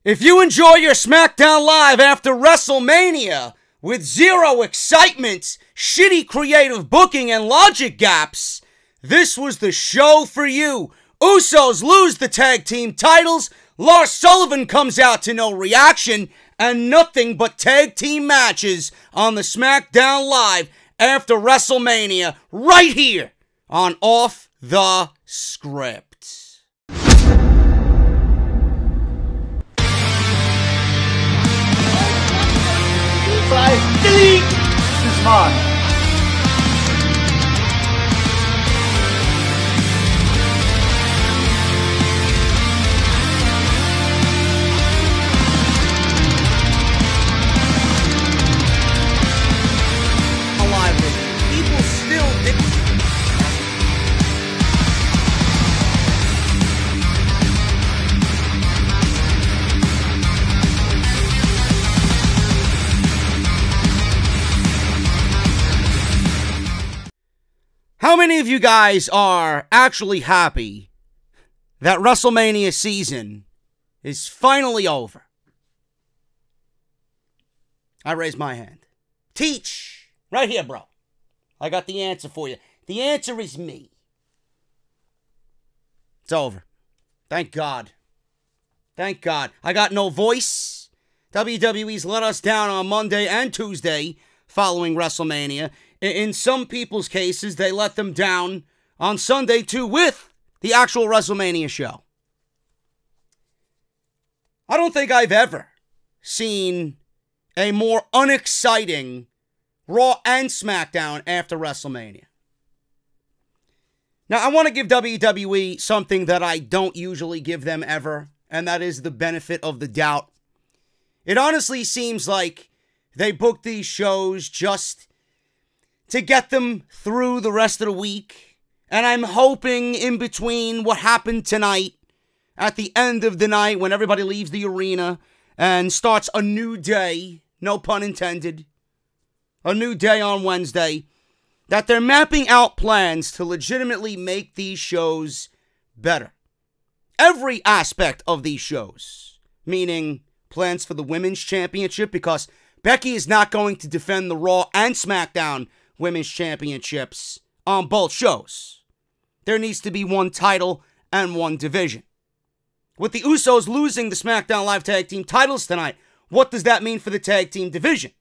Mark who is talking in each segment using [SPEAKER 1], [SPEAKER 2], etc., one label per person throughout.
[SPEAKER 1] If you enjoy your SmackDown Live after WrestleMania with zero excitement, shitty creative booking, and logic gaps, this was the show for you. Usos lose the tag team titles, Lars Sullivan comes out to no reaction, and nothing but tag team matches on the SmackDown Live after WrestleMania right here on Off the Script.
[SPEAKER 2] Delete! This is mine.
[SPEAKER 1] Alive with it. People still did. How many of you guys are actually happy that WrestleMania season is finally over? I raise my hand. Teach! Right here, bro. I got the answer for you. The answer is me. It's over. Thank God. Thank God. I got no voice. WWE's let us down on Monday and Tuesday following WrestleMania. In some people's cases, they let them down on Sunday, too, with the actual WrestleMania show. I don't think I've ever seen a more unexciting Raw and SmackDown after WrestleMania. Now, I want to give WWE something that I don't usually give them ever, and that is the benefit of the doubt. It honestly seems like they booked these shows just to get them through the rest of the week. And I'm hoping in between what happened tonight, at the end of the night when everybody leaves the arena and starts a new day, no pun intended, a new day on Wednesday, that they're mapping out plans to legitimately make these shows better. Every aspect of these shows, meaning plans for the Women's Championship, because Becky is not going to defend the Raw and SmackDown Women's Championships on both shows. There needs to be one title and one division. With the Usos losing the SmackDown Live Tag Team titles tonight, what does that mean for the tag team division?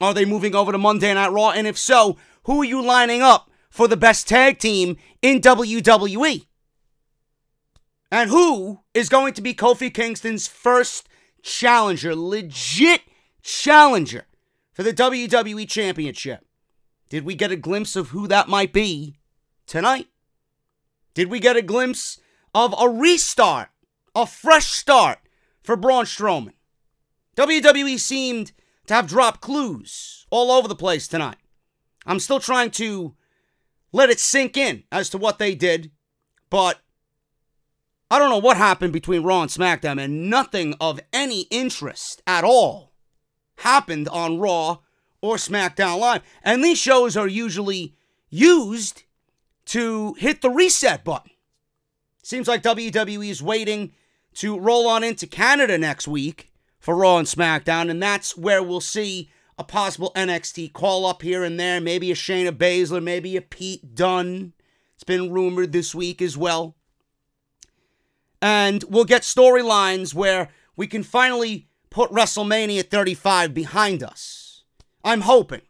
[SPEAKER 1] Are they moving over to Monday Night Raw? And if so, who are you lining up for the best tag team in WWE? And who is going to be Kofi Kingston's first challenger, legit challenger for the WWE Championship? Did we get a glimpse of who that might be tonight? Did we get a glimpse of a restart, a fresh start for Braun Strowman? WWE seemed to have dropped clues all over the place tonight. I'm still trying to let it sink in as to what they did, but I don't know what happened between Raw and SmackDown, and nothing of any interest at all happened on Raw or SmackDown Live. And these shows are usually used to hit the reset button. Seems like WWE is waiting to roll on into Canada next week for Raw and SmackDown, and that's where we'll see a possible NXT call-up here and there, maybe a Shayna Baszler, maybe a Pete Dunne. It's been rumored this week as well. And we'll get storylines where we can finally put WrestleMania 35 behind us. I'm hoping.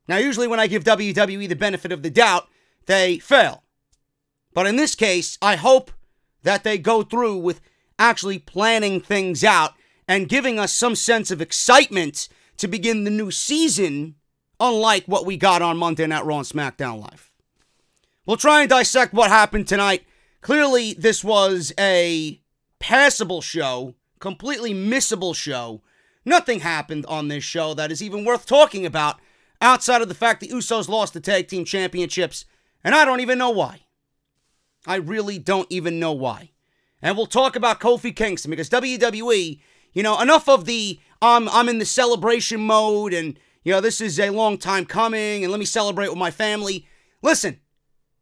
[SPEAKER 1] Now, usually when I give WWE the benefit of the doubt, they fail. But in this case, I hope that they go through with actually planning things out and giving us some sense of excitement to begin the new season, unlike what we got on Monday Night Raw and SmackDown Live. We'll try and dissect what happened tonight. Clearly, this was a passable show, completely missable show. Nothing happened on this show that is even worth talking about outside of the fact the Usos lost the tag team championships, and I don't even know why. I really don't even know why. And we'll talk about Kofi Kingston, because WWE, enough of the I'm in the celebration mode, and this is a long time coming, and let me celebrate with my family. Listen,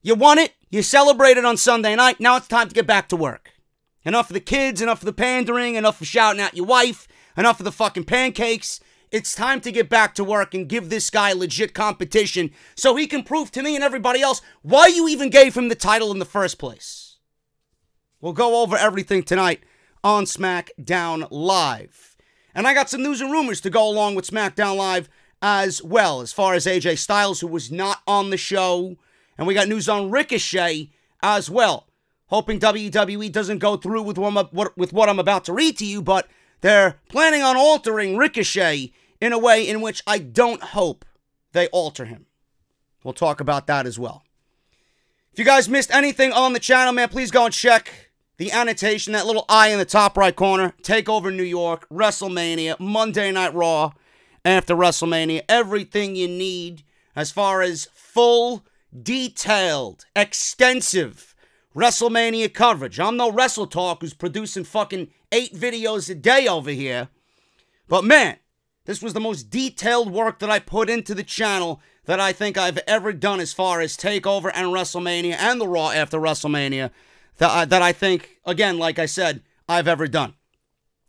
[SPEAKER 1] you won it, you celebrated on Sunday night, now it's time to get back to work. Enough of the kids, enough of the pandering, enough of shouting at your wife, enough of the fucking pancakes. It's time to get back to work and give this guy legit competition so he can prove to me and everybody else why you even gave him the title in the first place. We'll go over everything tonight on SmackDown Live. And I got some news and rumors to go along with SmackDown Live as well, as far as AJ Styles, who was not on the show. And we got news on Ricochet as well. Hoping WWE doesn't go through with what I'm about to read to you, but they're planning on altering Ricochet in a way in which I don't hope they alter him. We'll talk about that as well. If you guys missed anything on the channel, man, please go and check the annotation, that little eye in the top right corner. TakeOver New York, WrestleMania, Monday Night Raw, after WrestleMania. Everything you need as far as full, detailed, extensive WrestleMania coverage. I'm no Wrestle Talk who's producing fucking 8 videos a day over here. But man, this was the most detailed work that I put into the channel that I think I've ever done as far as TakeOver and WrestleMania and the Raw after WrestleMania that I think, again, like I said, I've ever done.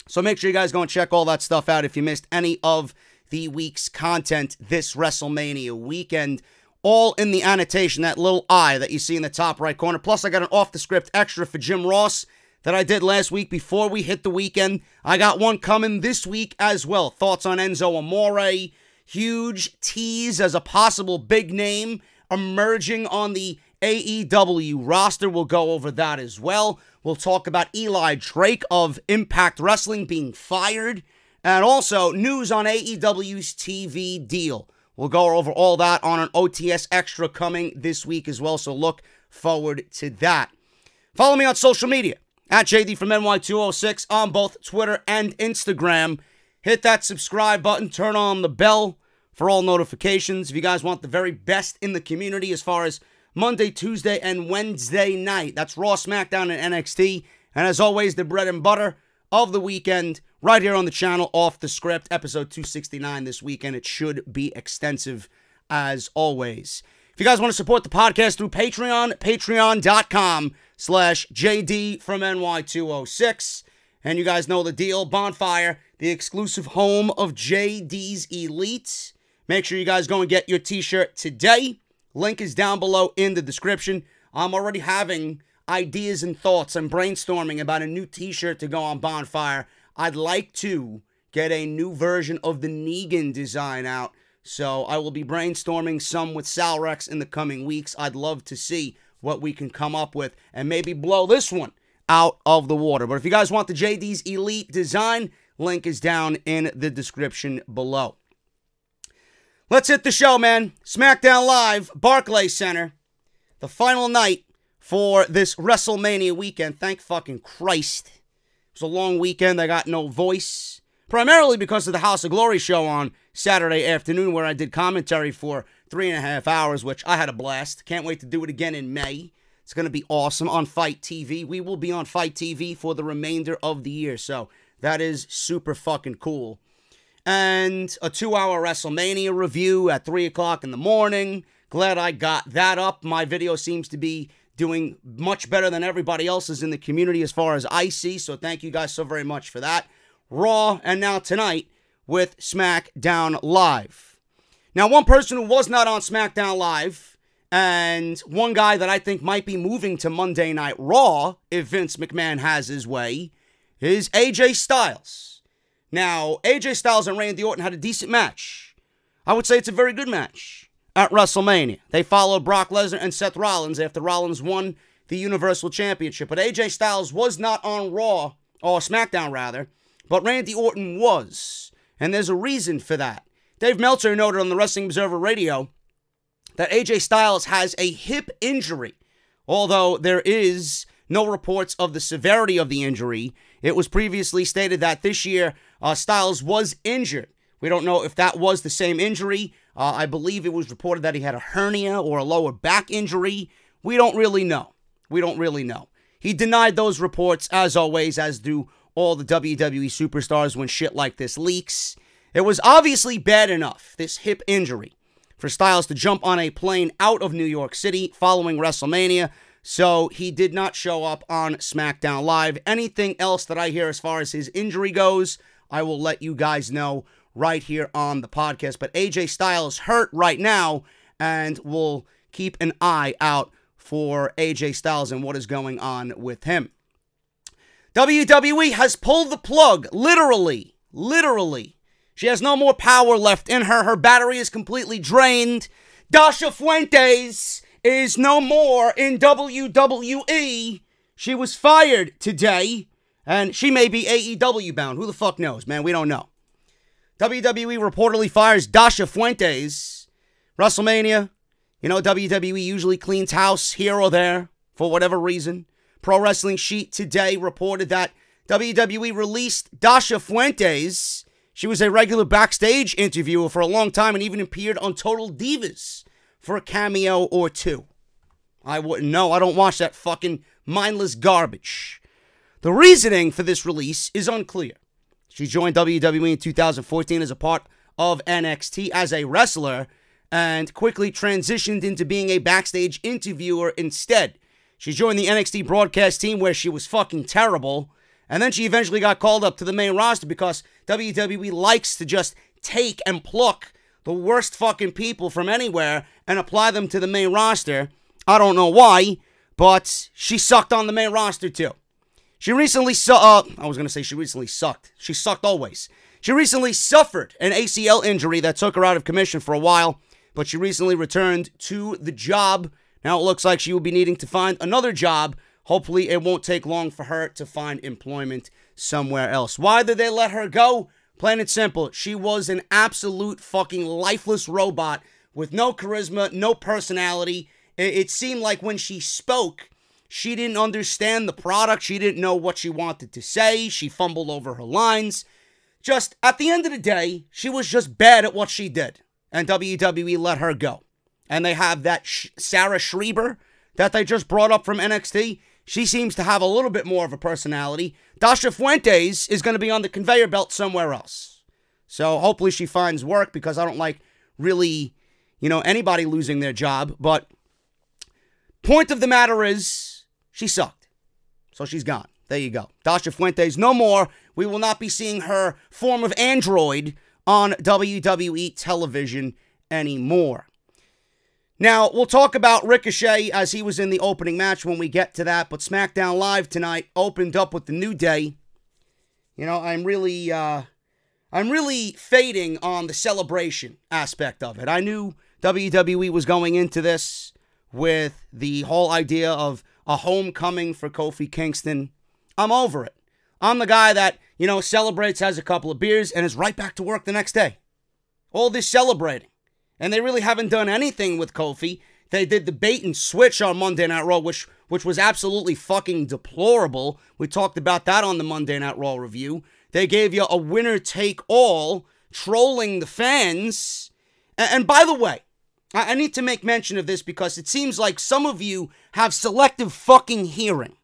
[SPEAKER 1] So make sure you guys go and check all that stuff out if you missed any of the week's content this WrestleMania weekend. All in the annotation, that little eye that you see in the top right corner. Plus, I got an off-the-script extra for Jim Ross that I did last week before we hit the weekend. I got one coming this week as well. Thoughts on Enzo Amore. Huge tease as a possible big name emerging on the AEW roster. We'll go over that as well. We'll talk about Eli Drake of Impact Wrestling being fired. And also, news on AEW's TV deal. We'll go over all that on an OTS Extra coming this week as well, so look forward to that. Follow me on social media, at JD from NY206 on both Twitter and Instagram. Hit that subscribe button, turn on the bell for all notifications. If you guys want the very best in the community as far as Monday, Tuesday, and Wednesday night, that's Raw, SmackDown, and NXT. And as always, the bread and butter of the weekend, right here on the channel, Off the Script, episode 269 this weekend. It should be extensive as always. If you guys want to support the podcast through Patreon, patreon.com/JD from NY206. And you guys know the deal. Bonfire, the exclusive home of JD's Elite. Make sure you guys go and get your t-shirt today. Link is down below in the description. I'm already having ideas and thoughts and brainstorming about a new t-shirt to go on Bonfire. I'd like to get a new version of the Negan design out, so I will be brainstorming some with Sal Rex in the coming weeks. I'd love to see what we can come up with and maybe blow this one out of the water. But if you guys want the JD's Elite design, link is down in the description below. Let's hit the show, man. SmackDown Live, Barclays Center, the final night for this WrestleMania weekend. Thank fucking Christ. It was a long weekend. I got no voice. Primarily because of the House of Glory show on Saturday afternoon, where I did commentary for 3.5 hours, which I had a blast. Can't wait to do it again in May. It's going to be awesome on Fight TV. We will be on Fight TV for the remainder of the year, so that is super fucking cool. And a 2-hour WrestleMania review at 3 o'clock in the morning. Glad I got that up. My video seems to be doing much better than everybody else's in the community as far as I see, so thank you guys so very much for that. Raw, and now tonight with SmackDown Live. Now, one person who was not on SmackDown Live, and one guy that I think might be moving to Monday Night Raw, if Vince McMahon has his way, is AJ Styles. Now, AJ Styles and Randy Orton had a decent match. I would say it's a very good match at WrestleMania. They followed Brock Lesnar and Seth Rollins after Rollins won the Universal Championship. But AJ Styles was not on Raw, or SmackDown rather, but Randy Orton was. And there's a reason for that. Dave Meltzer noted on the Wrestling Observer Radio that AJ Styles has a hip injury. Although there is no reports of the severity of the injury, it was previously stated that this year Styles was injured. We don't know if that was the same injury. I believe it was reported that he had a hernia or a lower back injury. We don't really know. He denied those reports, as always, as do all the WWE superstars when shit like this leaks. It was obviously bad enough, this hip injury, for Styles to jump on a plane out of New York City following WrestleMania So he did not show up on SmackDown Live. Anything else that I hear as far as his injury goes, I will let you guys know right here on the podcast. But AJ Styles hurt right now, and we'll keep an eye out for AJ Styles and what is going on with him. WWE has pulled the plug, literally. She has no more power left in her. Her battery is completely drained. Dasha Fuentes is no more in WWE. She was fired today, and she may be AEW bound. Who the fuck knows, man? We don't know. WWE reportedly fires Dasha Fuentes. Wrestlemania, you know, WWE usually cleans house here or there for whatever reason. Pro Wrestling Sheet today reported that WWE released Dasha Fuentes. She was a regular backstage interviewer for a long time and even appeared on Total Divas for a cameo or two. I wouldn't know. I don't watch that fucking mindless garbage. The reasoning for this release is unclear. She joined WWE in 2014 as a part of NXT as a wrestler and quickly transitioned into being a backstage interviewer instead. She joined the NXT broadcast team where she was fucking terrible, and then she eventually got called up to the main roster because WWE likes to just take and pluck the worst fucking people from anywhere and apply them to the main roster. I don't know why, but she sucked on the main roster too. She recently she recently sucked. She sucked always. She recently suffered an ACL injury that took her out of commission for a while, but she recently returned to the job. Now it looks like she will be needing to find another job. Hopefully it won't take long for her to find employment somewhere else. Why did they let her go? Plain and simple. She was an absolute fucking lifeless robot with no charisma, no personality. It seemed like when she spoke, she didn't understand the product. She didn't know what she wanted to say. She fumbled over her lines. Just, at the end of the day, she was just bad at what she did. And WWE let her go. And they have that Sarah Schreiber that they just brought up from NXT. She seems to have a little bit more of a personality. Dasha Fuentes is going to be on the conveyor belt somewhere else. So hopefully she finds work because I don't like really, anybody losing their job. But point of the matter is she sucked. So she's gone. There you go. Dasha Fuentes, no more. We will not be seeing her form of android on WWE television anymore. Now, we'll talk about Ricochet as he was in the opening match when we get to that, but SmackDown Live tonight opened up with the New Day. I'm really fading on the celebration aspect of it. I knew WWE was going into this with the whole idea of a homecoming for Kofi Kingston. I'm over it. I'm the guy that, celebrates, has a couple of beers, and is right back to work the next day. All this celebrating. And they really haven't done anything with Kofi. They did the bait and switch on Monday Night Raw, which was absolutely fucking deplorable. We talked about that on the Monday Night Raw review. They gave you a winner-take-all, trolling the fans. And by the way, I need to make mention of this because it seems like some of you have selective fucking hearing.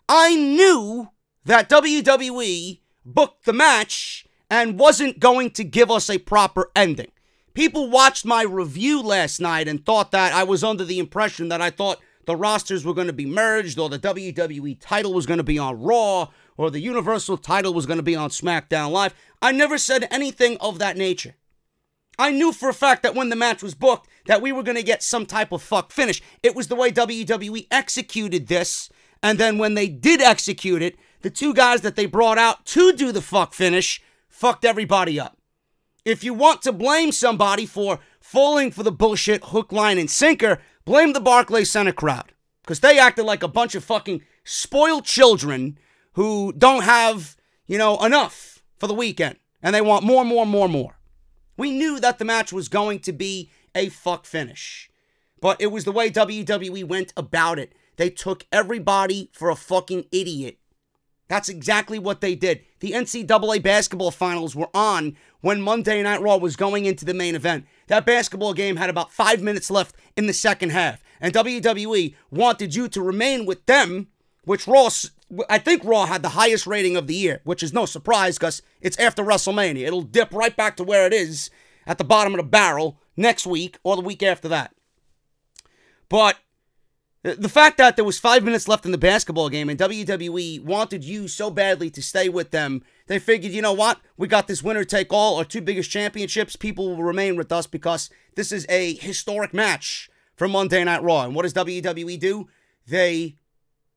[SPEAKER 1] I knew that WWE booked the match and wasn't going to give us a proper ending. People watched my review last night and thought that I was under the impression that I thought the rosters were going to be merged, or the WWE title was going to be on Raw, or the Universal title was going to be on SmackDown Live. I never said anything of that nature. I knew for a fact that when the match was booked that we were going to get some type of fuck finish. It was the way WWE executed this, and then when they did execute it, the two guys that they brought out to do the fuck finish fucked everybody up. If you want to blame somebody for falling for the bullshit hook, line, and sinker, blame the Barclays Center crowd. Because they acted like a bunch of fucking spoiled children who don't have, enough for the weekend. And they want more. We knew that the match was going to be a fuck finish. But it was the way WWE went about it. They took everybody for a fucking idiot. That's exactly what they did. The NCAA basketball finals were on when Monday Night Raw was going into the main event. That basketball game had about 5 minutes left in the second half. And WWE wanted you to remain with them, which I think Raw had the highest rating of the year, which is no surprise because it's after WrestleMania. It'll dip right back to where it is at the bottom of the barrel next week or the week after that. But The fact that there was 5 minutes left in the basketball game and WWE wanted you so badly to stay with them, they figured, you know what? We got this winner take all, our two biggest championships. People will remain with us because this is a historic match for Monday Night Raw. And what does WWE do? They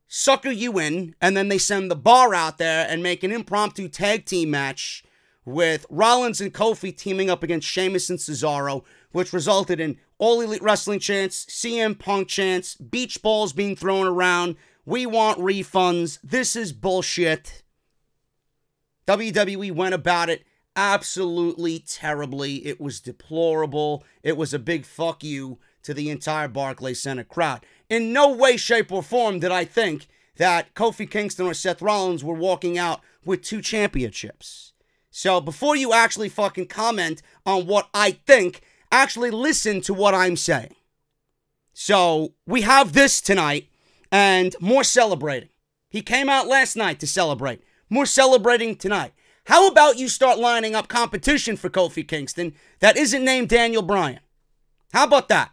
[SPEAKER 1] sucker you in, and then they send the bar out there and make an impromptu tag team match with Rollins and Kofi teaming up against Sheamus and Cesaro, which resulted in All Elite Wrestling chants, CM Punk chants, beach balls being thrown around. We want refunds. This is bullshit. WWE went about it absolutely terribly. It was deplorable. It was a big fuck you to the entire Barclays Center crowd. In no way, shape, or form did I think that Kofi Kingston or Seth Rollins were walking out with 2 championships. So before you actually fucking comment on what I think, actually listen to what I'm saying. So we have this tonight and more celebrating. He came out last night to celebrate. More celebrating tonight. How about you start lining up competition for Kofi Kingston that isn't named Daniel Bryan? How about that?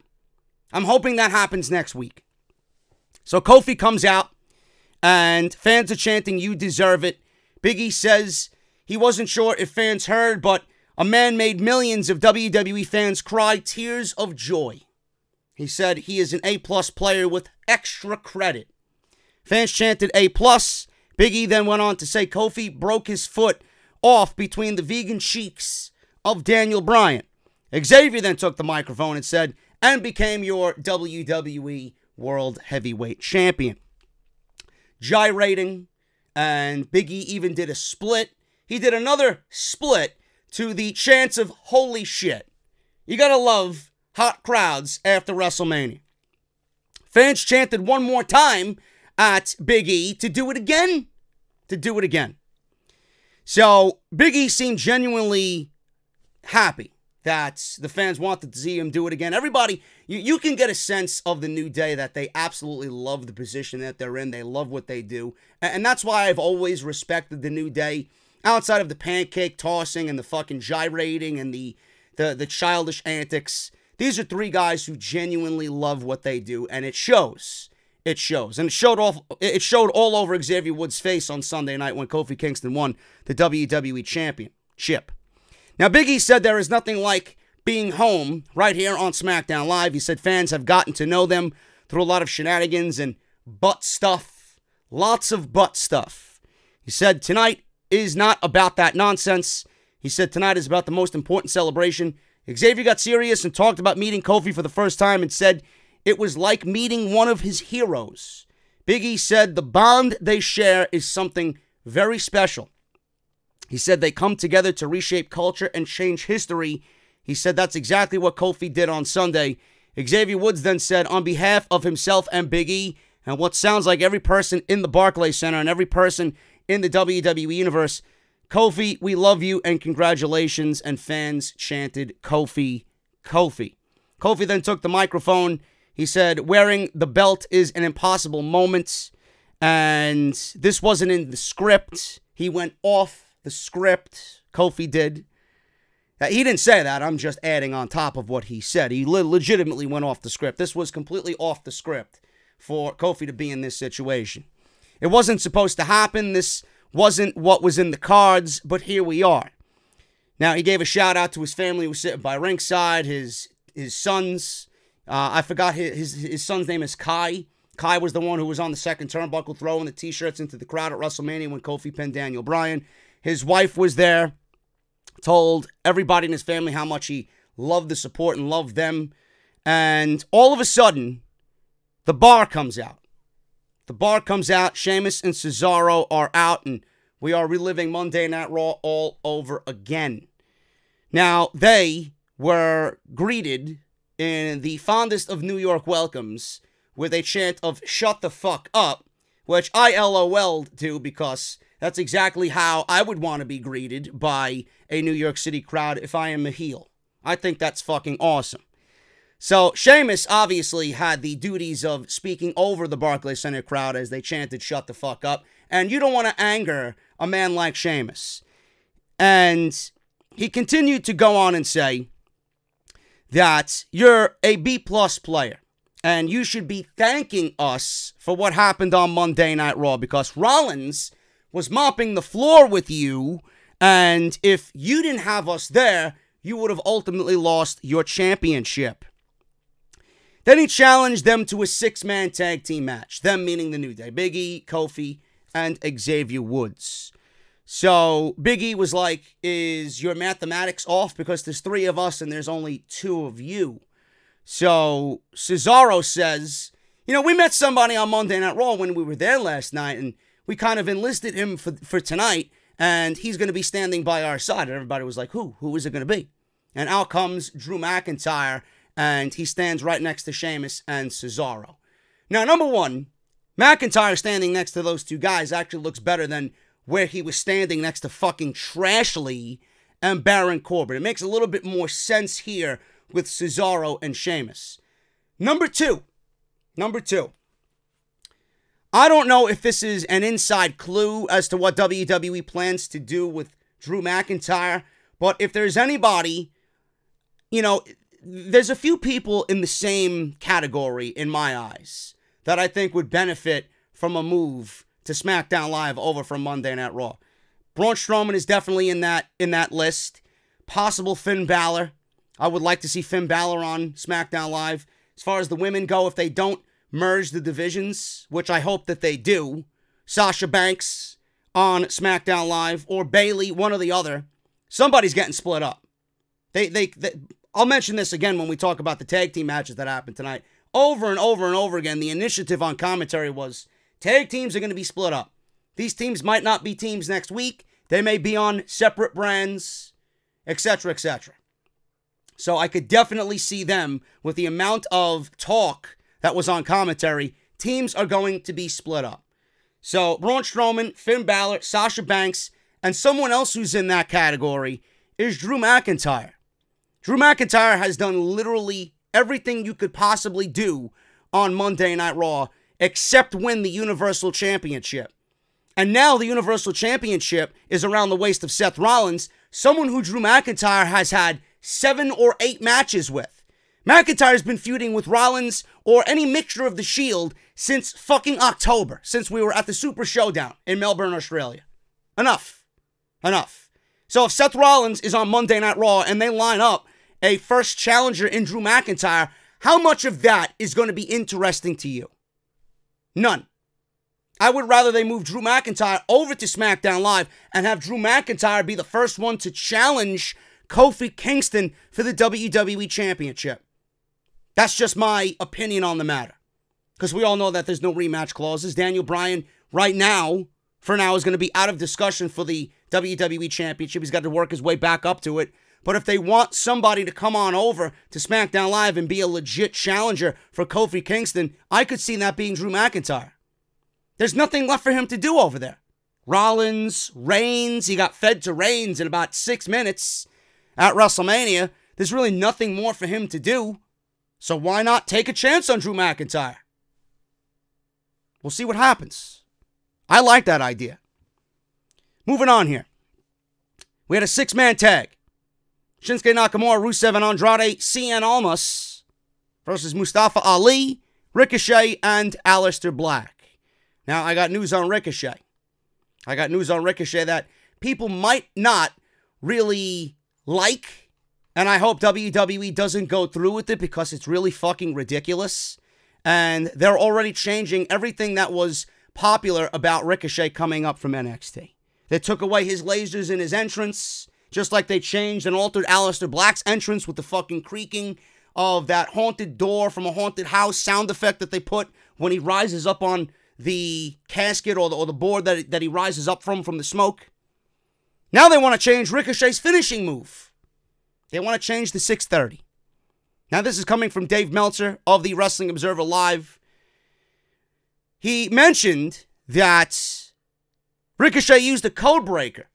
[SPEAKER 1] I'm hoping that happens next week. So Kofi comes out and fans are chanting, "You deserve it." Big E says he wasn't sure if fans heard, but a man made millions of WWE fans cry tears of joy. He said he is an A-plus player with extra credit. Fans chanted A+. Big E then went on to say Kofi broke his foot off between the vegan cheeks of Daniel Bryan. Xavier then took the microphone and said, and became your WWE World Heavyweight Champion. Gyrating, and Big E even did a split. He did another split to the chants of holy shit. You gotta love hot crowds after WrestleMania. Fans chanted one more time at Big E to do it again. So Big E seemed genuinely happy that the fans wanted to see him do it again. Everybody, you can get a sense of the New Day that they absolutely love the position that they're in. They love what they do. And that's why I've always respected the New Day. Outside of the pancake tossing and the fucking gyrating and the childish antics, these are 3 guys who genuinely love what they do, and it shows. It shows. And it showed all over Xavier Woods' face on Sunday night when Kofi Kingston won the WWE Championship. Now, Big E said there is nothing like being home right here on SmackDown Live. He said fans have gotten to know them through a lot of shenanigans and butt stuff. Lots of butt stuff. He said tonight is not about that nonsense. He said tonight is about the most important celebration. Xavier got serious and talked about meeting Kofi for the first time and said it was like meeting one of his heroes. Big E said the bond they share is something very special. He said they come together to reshape culture and change history. He said that's exactly what Kofi did on Sunday. Xavier Woods then said on behalf of himself and Big E and what sounds like every person in the Barclays Center and every person in the WWE Universe, Kofi, we love you and congratulations. And fans chanted Kofi, Kofi. Kofi then took the microphone. He said wearing the belt is an impossible moment. And this wasn't in the script. He went off the script. Kofi did. He didn't say that. I'm just adding on top of what he said. He legitimately went off the script. This was completely off the script for Kofi to be in this situation. It wasn't supposed to happen. This wasn't what was in the cards, but here we are. Now, he gave a shout out to his family who was sitting by ringside, his sons. I forgot his son's name is Kai. Kai was the one who was on the second turnbuckle throwing the t-shirts into the crowd at WrestleMania when Kofi pinned Daniel Bryan. His wife was there, told everybody in his family how much he loved the support and loved them. And all of a sudden, the bar comes out. The bar comes out. Sheamus and Cesaro are out, and we are reliving Monday Night Raw all over again. Now, they were greeted in the fondest of New York welcomes with a chant of "shut the fuck up," which I LOL'd to because that's exactly how I would want to be greeted by a New York City crowd if I am a heel. I think that's fucking awesome. So, Sheamus obviously had the duties of speaking over the Barclays Center crowd as they chanted, "shut the fuck up." And you don't want to anger a man like Sheamus. And he continued to go on and say that you're a B+ player. And you should be thanking us for what happened on Monday Night Raw, because Rollins was mopping the floor with you, and if you didn't have us there, you would have ultimately lost your championship. Then he challenged them to a 6-man tag team match. Them meaning the New Day. Big E, Kofi, and Xavier Woods. So Big E was like, is your mathematics off? Because there's 3 of us and there's only 2 of you. So Cesaro says, we met somebody on Monday Night Raw when we were there last night, and we kind of enlisted him for tonight, and he's going to be standing by our side. And everybody was like, who? Who is it going to be? And out comes Drew McIntyre, and he stands right next to Sheamus and Cesaro. Now, number one, McIntyre standing next to those 2 guys actually looks better than where he was standing next to fucking Trashley and Baron Corbin. It makes a little bit more sense here with Cesaro and Sheamus. Number two. I don't know if this is an inside clue as to what WWE plans to do with Drew McIntyre, but if there's anybody, there's a few people in the same category in my eyes that I think would benefit from a move to SmackDown Live over from Monday Night Raw. Braun Strowman is definitely in that list. Possible Finn Balor. I would like to see Finn Balor on SmackDown Live. As far as the women go, if they don't merge the divisions, which I hope that they do, Sasha Banks on SmackDown Live, or Bayley, one or the other, somebody's getting split up. I'll mention this again when we talk about the tag team matches that happened tonight. Over and over and over again, the initiative on commentary was tag teams are going to be split up. These teams might not be teams next week. They may be on separate brands, etc., etc. So I could definitely see them, with the amount of talk that was on commentary, teams are going to be split up. So Braun Strowman, Finn Balor, Sasha Banks, and someone else who's in that category is Drew McIntyre. Drew McIntyre has done literally everything you could possibly do on Monday Night Raw except win the Universal Championship. And now the Universal Championship is around the waist of Seth Rollins, someone who Drew McIntyre has had 7 or 8 matches with. McIntyre's been feuding with Rollins or any mixture of the Shield since fucking October, since we were at the Super Showdown in Melbourne, Australia. Enough. So if Seth Rollins is on Monday Night Raw and they line up a first challenger in Drew McIntyre, how much of that is going to be interesting to you? None. I would rather they move Drew McIntyre over to SmackDown Live and have Drew McIntyre be the first one to challenge Kofi Kingston for the WWE Championship. That's just my opinion on the matter. Because we all know that there's no rematch clauses. Daniel Bryan, right now, for now, is going to be out of discussion for the WWE Championship. He's got to work his way back up to it. But if they want somebody to come on over to SmackDown Live and be a legit challenger for Kofi Kingston, I could see that being Drew McIntyre. There's nothing left for him to do over there. Rollins, Reigns, he got fed to Reigns in about 6 minutes at WrestleMania. There's really nothing more for him to do. So why not take a chance on Drew McIntyre? We'll see what happens. I like that idea. Moving on here. We had a 6-man tag. Shinsuke Nakamura, Rusev, and Andrade Cien Almas versus Mustafa Ali, Ricochet, and Alistair Black. Now, I got news on Ricochet. That people might not really like, and I hope WWE doesn't go through with it because it's really fucking ridiculous. And they're already changing everything that was popular about Ricochet coming up from NXT. They took away his lasers in his entrance, just like they changed and altered Alistair Black's entrance with the fucking creaking of that haunted door from a haunted house sound effect that they put when he rises up on the casket or the board that he rises up from the smoke. Now they want to change Ricochet's finishing move. They want to change the 630. Now this is coming from Dave Meltzer of the Wrestling Observer Live. He mentioned that Ricochet used a code breaker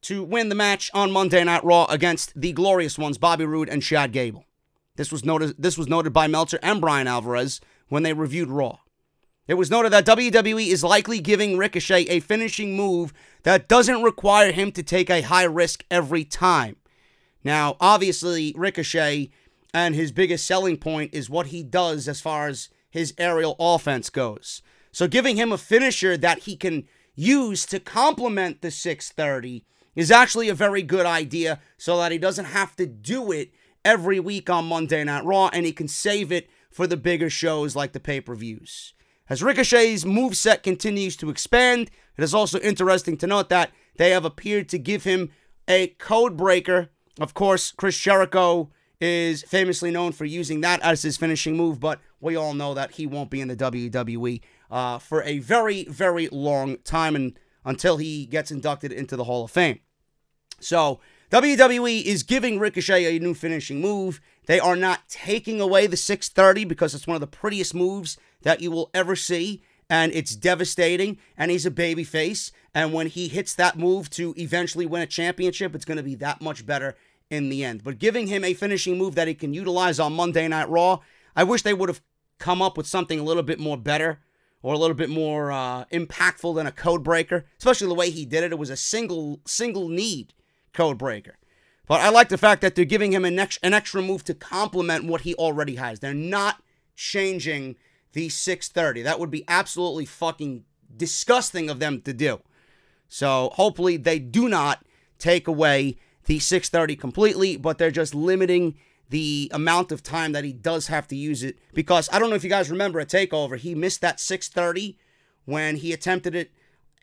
[SPEAKER 1] to win the match on Monday Night Raw against the Glorious Ones, Bobby Roode and Chad Gable. This was noted by Meltzer and Brian Alvarez when they reviewed Raw. It was noted that WWE is likely giving Ricochet a finishing move that doesn't require him to take a high risk every time. Now, obviously, Ricochet And his biggest selling point is what he does as far as his aerial offense goes. So giving him a finisher that he can use to complement the 630 is actually a very good idea, so that he doesn't have to do it every week on Monday Night Raw, and he can save it for the bigger shows like the pay-per-views. As Ricochet's moveset continues to expand, it is also interesting to note that they have appeared to give him a code breaker. Of course, Chris Jericho is famously known for using that as his finishing move, but we all know that he won't be in the WWE for a very, very long time, and until he gets inducted into the Hall of Fame. So, WWE is giving Ricochet a new finishing move. They are not taking away the 630 because it's one of the prettiest moves that you will ever see, and it's devastating, and he's a babyface, and when he hits that move to eventually win a championship, it's going to be that much better in the end. But giving him a finishing move that he can utilize on Monday Night Raw, I wish they would have come up with something a little bit more better or a little bit more impactful than a code breaker, especially the way he did it. It was a single need code breaker. But I like the fact that they're giving him an extra move to complement what he already has. They're not changing the 630. That would be absolutely fucking disgusting of them to do. So hopefully they do not take away the 630 completely, but they're just limiting the amount of time that he does have to use it. Because I don't know if you guys remember at TakeOver, he missed that 630 when he attempted it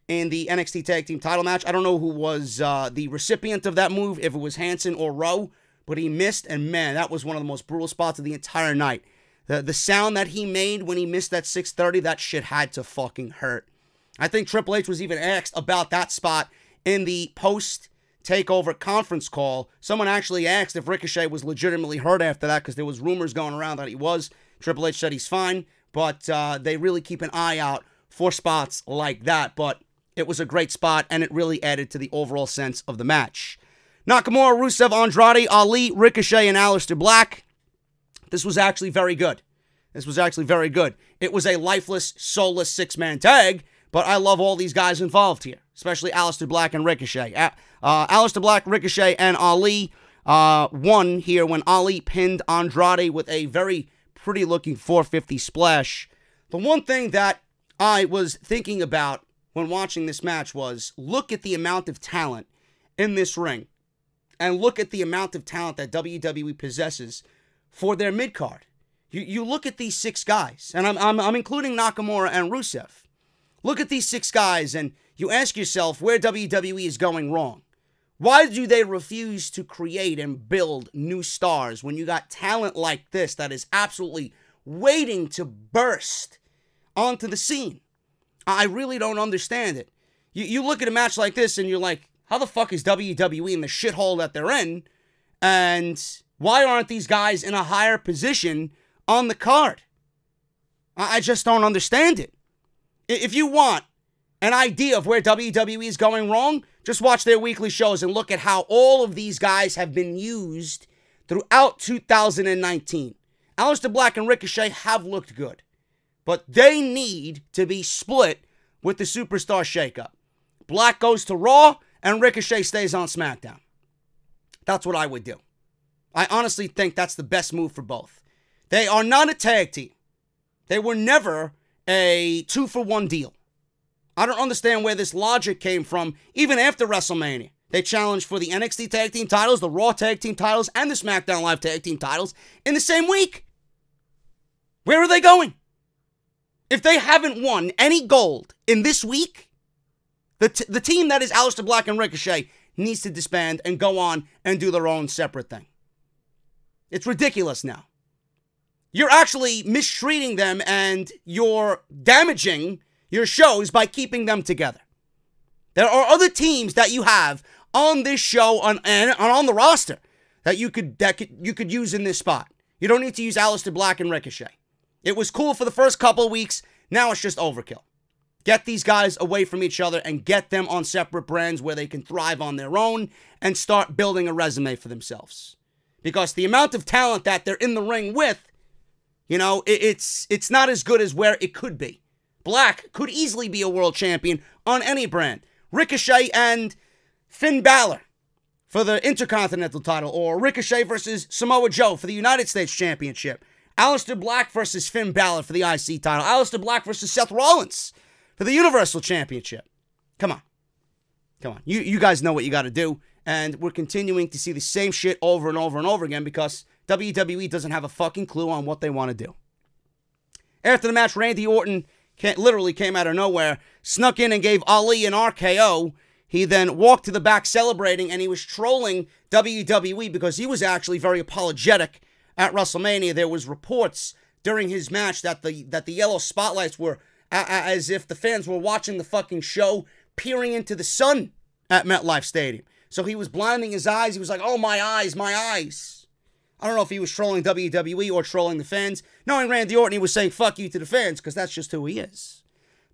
[SPEAKER 1] in the NXT Tag Team title match. I don't know who was the recipient of that move, if it was Hanson or Rowe, but he missed, and man, that was one of the most brutal spots of the entire night. The sound that he made when he missed that 630, that shit had to fucking hurt. I think Triple H was even asked about that spot in the post-TakeOver conference call. Someone actually asked if Ricochet was legitimately hurt after that, because there was rumors going around that he was. Triple H said he's fine, but they really keep an eye out for spots like that. But it was a great spot, and it really added to the overall sense of the match. Nakamura, Rusev, Andrade, Ali, Ricochet, and Alistair Black. This was actually very good. It was a lifeless, soulless six-man tag, but I love all these guys involved here, especially Alistair Black and Ricochet. Alistair Black, Ricochet, and Ali won here when Ali pinned Andrade with a very pretty-looking 450 splash. The one thing that I was thinking about when watching this match was, look at the amount of talent in this ring, and look at the amount of talent that WWE possesses for their mid-card. You look at these six guys, and I'm including Nakamura and Rusev. Look at these six guys, and you ask yourself where WWE is going wrong. Why do they refuse to create and build new stars when you got talent like this that is absolutely waiting to burst onto the scene? I really don't understand it. You look at a match like this, and you're like, how the fuck is WWE in the shithole that they're in? And why aren't these guys in a higher position on the card? I just don't understand it. If you want an idea of where WWE is going wrong, just watch their weekly shows and look at how all of these guys have been used throughout 2019. Alistair Black and Ricochet have looked good, but they need to be split with the Superstar Shakeup. Black goes to Raw, and Ricochet stays on SmackDown. That's what I would do. I honestly think that's the best move for both. They are not a tag team. They were never a 2-for-1 deal. I don't understand where this logic came from, even after WrestleMania. They challenged for the NXT Tag Team titles, the Raw Tag Team titles, and the SmackDown Live Tag Team titles in the same week. Where are they going? If they haven't won any gold in this week, the team that is Alistair Black and Ricochet needs to disband and go on and do their own separate thing. It's ridiculous now. You're actually mistreating them, and you're damaging your shows by keeping them together. There are other teams that you have on this show and on the roster that you could use in this spot. You don't need to use Alistair Black and Ricochet. It was cool for the first couple of weeks. Now it's just overkill. Get these guys away from each other and get them on separate brands where they can thrive on their own and start building a resume for themselves. Because the amount of talent that they're in the ring with, you know, it's not as good as where it could be. Black could easily be a world champion on any brand. Ricochet and Finn Balor for the Intercontinental title, or Ricochet versus Samoa Joe for the United States Championship. Alistair Black versus Finn Balor for the IC title. Alistair Black versus Seth Rollins for the Universal Championship. Come on. Come on. You guys know what you got to do. And we're continuing to see the same shit over and over and over again because WWE doesn't have a fucking clue on what they want to do. After the match, Randy Orton literally came out of nowhere, snuck in and gave Ali an RKO. He then walked to the back celebrating, and he was trolling WWE because he was actually very apologetic at WrestleMania. There was reports during his match that the yellow spotlights were as if the fans were watching the fucking show, peering into the sun at MetLife Stadium. So he was blinding his eyes. He was like, oh, my eyes, my eyes. I don't know if he was trolling WWE or trolling the fans. Knowing Randy Orton, he was saying fuck you to the fans because that's just who he is.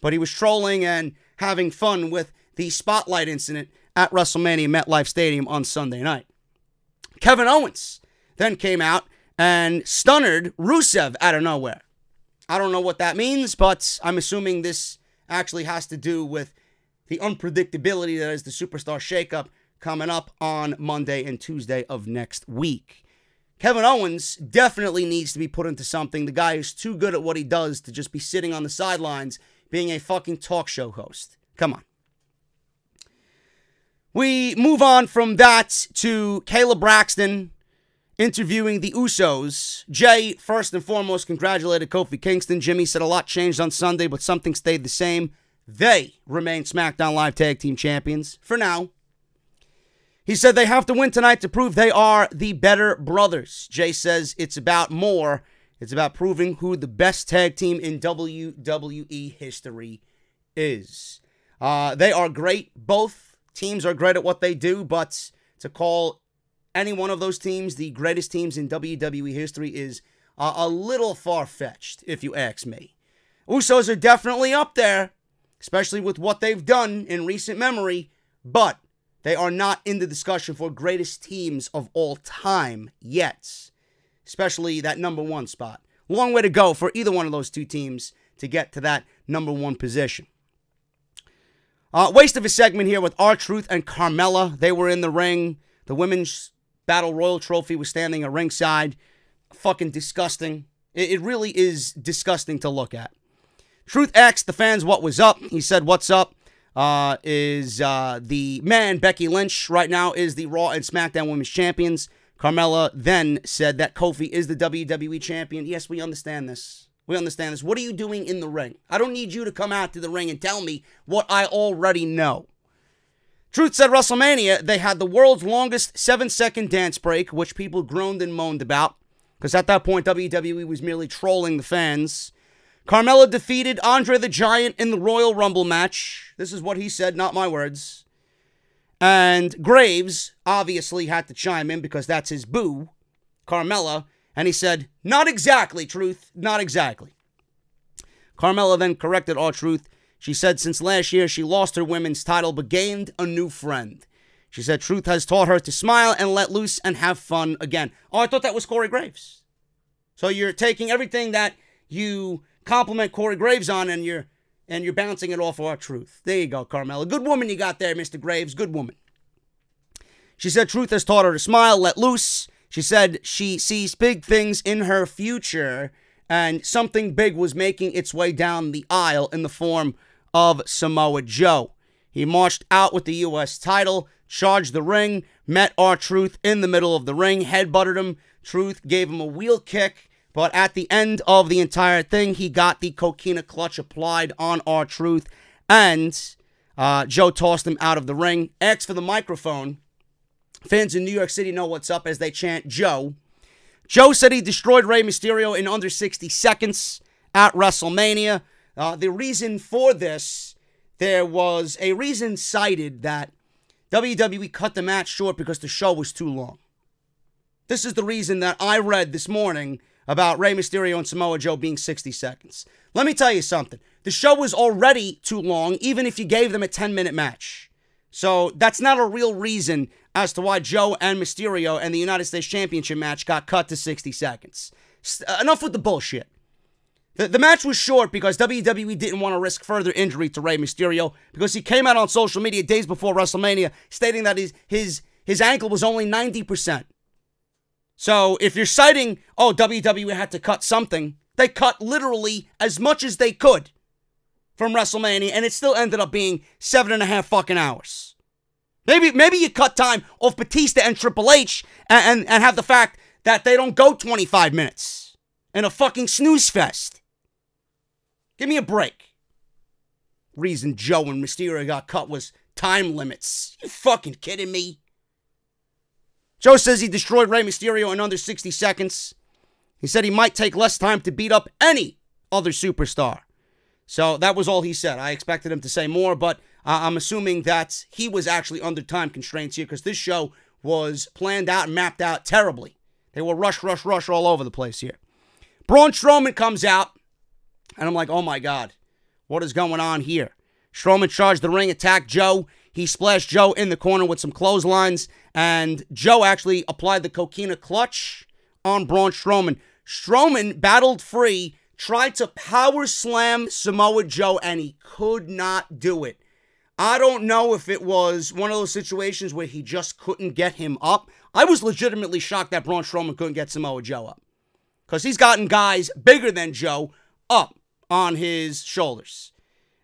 [SPEAKER 1] But he was trolling and having fun with the spotlight incident at WrestleMania MetLife Stadium on Sunday night. Kevin Owens then came out and stunned Rusev out of nowhere. I don't know what that means, but I'm assuming this actually has to do with the unpredictability that is the Superstar Shakeup coming up on Monday and Tuesday of next week. Kevin Owens definitely needs to be put into something. The guy is too good at what he does to just be sitting on the sidelines being a fucking talk show host. Come on. We move on from that to Kayla Braxton interviewing the Usos. Jay, first and foremost, congratulated Kofi Kingston. Jimmy said a lot changed on Sunday, but something stayed the same. They remain SmackDown Live Tag Team Champions for now. He said they have to win tonight to prove they are the better brothers. Jay says it's about more. It's about proving who the best tag team in WWE history is. They are great. Both teams are great at what they do, but to call any one of those teams the greatest teams in WWE history is a little far-fetched, if you ask me. Usos are definitely up there, especially with what they've done in recent memory, but they are not in the discussion for greatest teams of all time yet, especially that number one spot. Long way to go for either one of those two teams to get to that number one position. Waste of a segment here with R-Truth and Carmella. They were in the ring. The Women's Battle Royal Trophy was standing at ringside. Fucking disgusting. It really is disgusting to look at. Truth asked the fans what was up. He said, what's up? The man, Becky Lynch, right now is the Raw and SmackDown Women's Champions. Carmella then said that Kofi is the WWE Champion. Yes, we understand this. We understand this. What are you doing in the ring? I don't need you to come out to the ring and tell me what I already know. Truth said WrestleMania, they had the world's longest 7-second dance break, which people groaned and moaned about, because at that point, WWE was merely trolling the fans. Carmella defeated Andre the Giant in the Royal Rumble match. This is what he said, not my words. And Graves obviously had to chime in because that's his boo, Carmella. And he said, not exactly, Truth, not exactly. Carmella then corrected R-Truth. She said since last year she lost her women's title but gained a new friend. She said Truth has taught her to smile and let loose and have fun again. Oh, I thought that was Corey Graves. So you're taking everything that you compliment Corey Graves on and you're bouncing it off R-Truth. There you go, Carmella. Good woman you got there, Mr. Graves. Good woman. She said Truth has taught her to smile, let loose. She said she sees big things in her future and something big was making its way down the aisle in the form of Samoa Joe. He marched out with the U.S. title, charged the ring, met R-Truth in the middle of the ring, headbutted him. Truth gave him a wheel kick. But at the end of the entire thing, he got the coquina clutch applied on R-Truth, and Joe tossed him out of the ring. Asked for the microphone. Fans in New York City know what's up as they chant Joe. Joe said he destroyed Rey Mysterio in under 60 seconds at WrestleMania. The reason for this, there was a reason cited that WWE cut the match short because the show was too long. This is the reason that I read this morning about Rey Mysterio and Samoa Joe being 60 seconds. Let me tell you something. The show was already too long, even if you gave them a 10-minute match. So that's not a real reason as to why Joe and Mysterio and the United States Championship match got cut to 60 seconds. Enough with the bullshit. The match was short because WWE didn't want to risk further injury to Rey Mysterio because he came out on social media days before WrestleMania stating that his ankle was only 90%. So if you're citing, oh, WWE had to cut something, they cut literally as much as they could from WrestleMania, and it still ended up being 7.5 fucking hours. Maybe you cut time off Batista and Triple H and have the fact that they don't go 25 minutes in a fucking snooze fest. Give me a break. Reason Joe and Mysterio got cut was time limits. You fucking kidding me? Joe says he destroyed Rey Mysterio in under 60 seconds. He said he might take less time to beat up any other superstar. So that was all he said. I expected him to say more, but I'm assuming that he was actually under time constraints here because this show was planned out and mapped out terribly. They were rush all over the place here. Braun Strowman comes out, and I'm like, oh my God, what is going on here? Strowman charged the ring, attacked Joe. He splashed Joe in the corner with some clotheslines, and Joe actually applied the coquina clutch on Braun Strowman. Strowman battled free, tried to power slam Samoa Joe, and he could not do it. I don't know if it was one of those situations where he just couldn't get him up. I was legitimately shocked that Braun Strowman couldn't get Samoa Joe up, because he's gotten guys bigger than Joe up on his shoulders,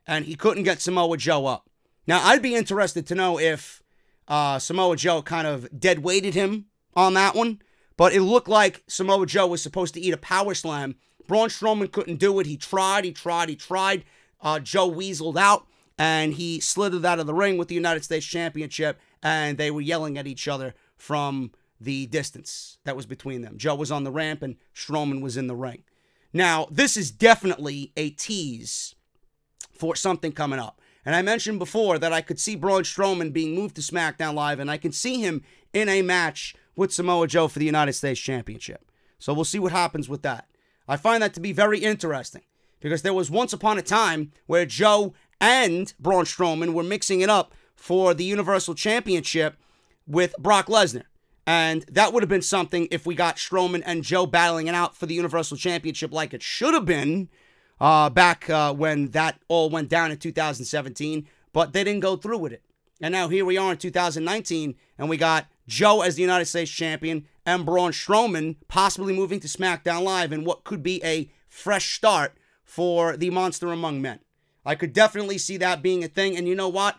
[SPEAKER 1] and he couldn't get Samoa Joe up. Now, I'd be interested to know if Samoa Joe kind of dead-weighted him on that one, but it looked like Samoa Joe was supposed to eat a power slam. Braun Strowman couldn't do it. He tried. Joe weaseled out, and he slithered out of the ring with the United States Championship, and they were yelling at each other from the distance that was between them. Joe was on the ramp, and Strowman was in the ring. Now, this is definitely a tease for something coming up. And I mentioned before that I could see Braun Strowman being moved to SmackDown Live, and I can see him in a match with Samoa Joe for the United States Championship. So we'll see what happens with that. I find that to be very interesting, because there was once upon a time where Joe and Braun Strowman were mixing it up for the Universal Championship with Brock Lesnar. And that would have been something if we got Strowman and Joe battling it out for the Universal Championship like it should have been back when that all went down in 2017. But they didn't go through with it. And now here we are in 2019, and we got Joe as the United States Champion and Braun Strowman possibly moving to SmackDown Live in what could be a fresh start for the Monster Among Men. I could definitely see that being a thing. And you know what?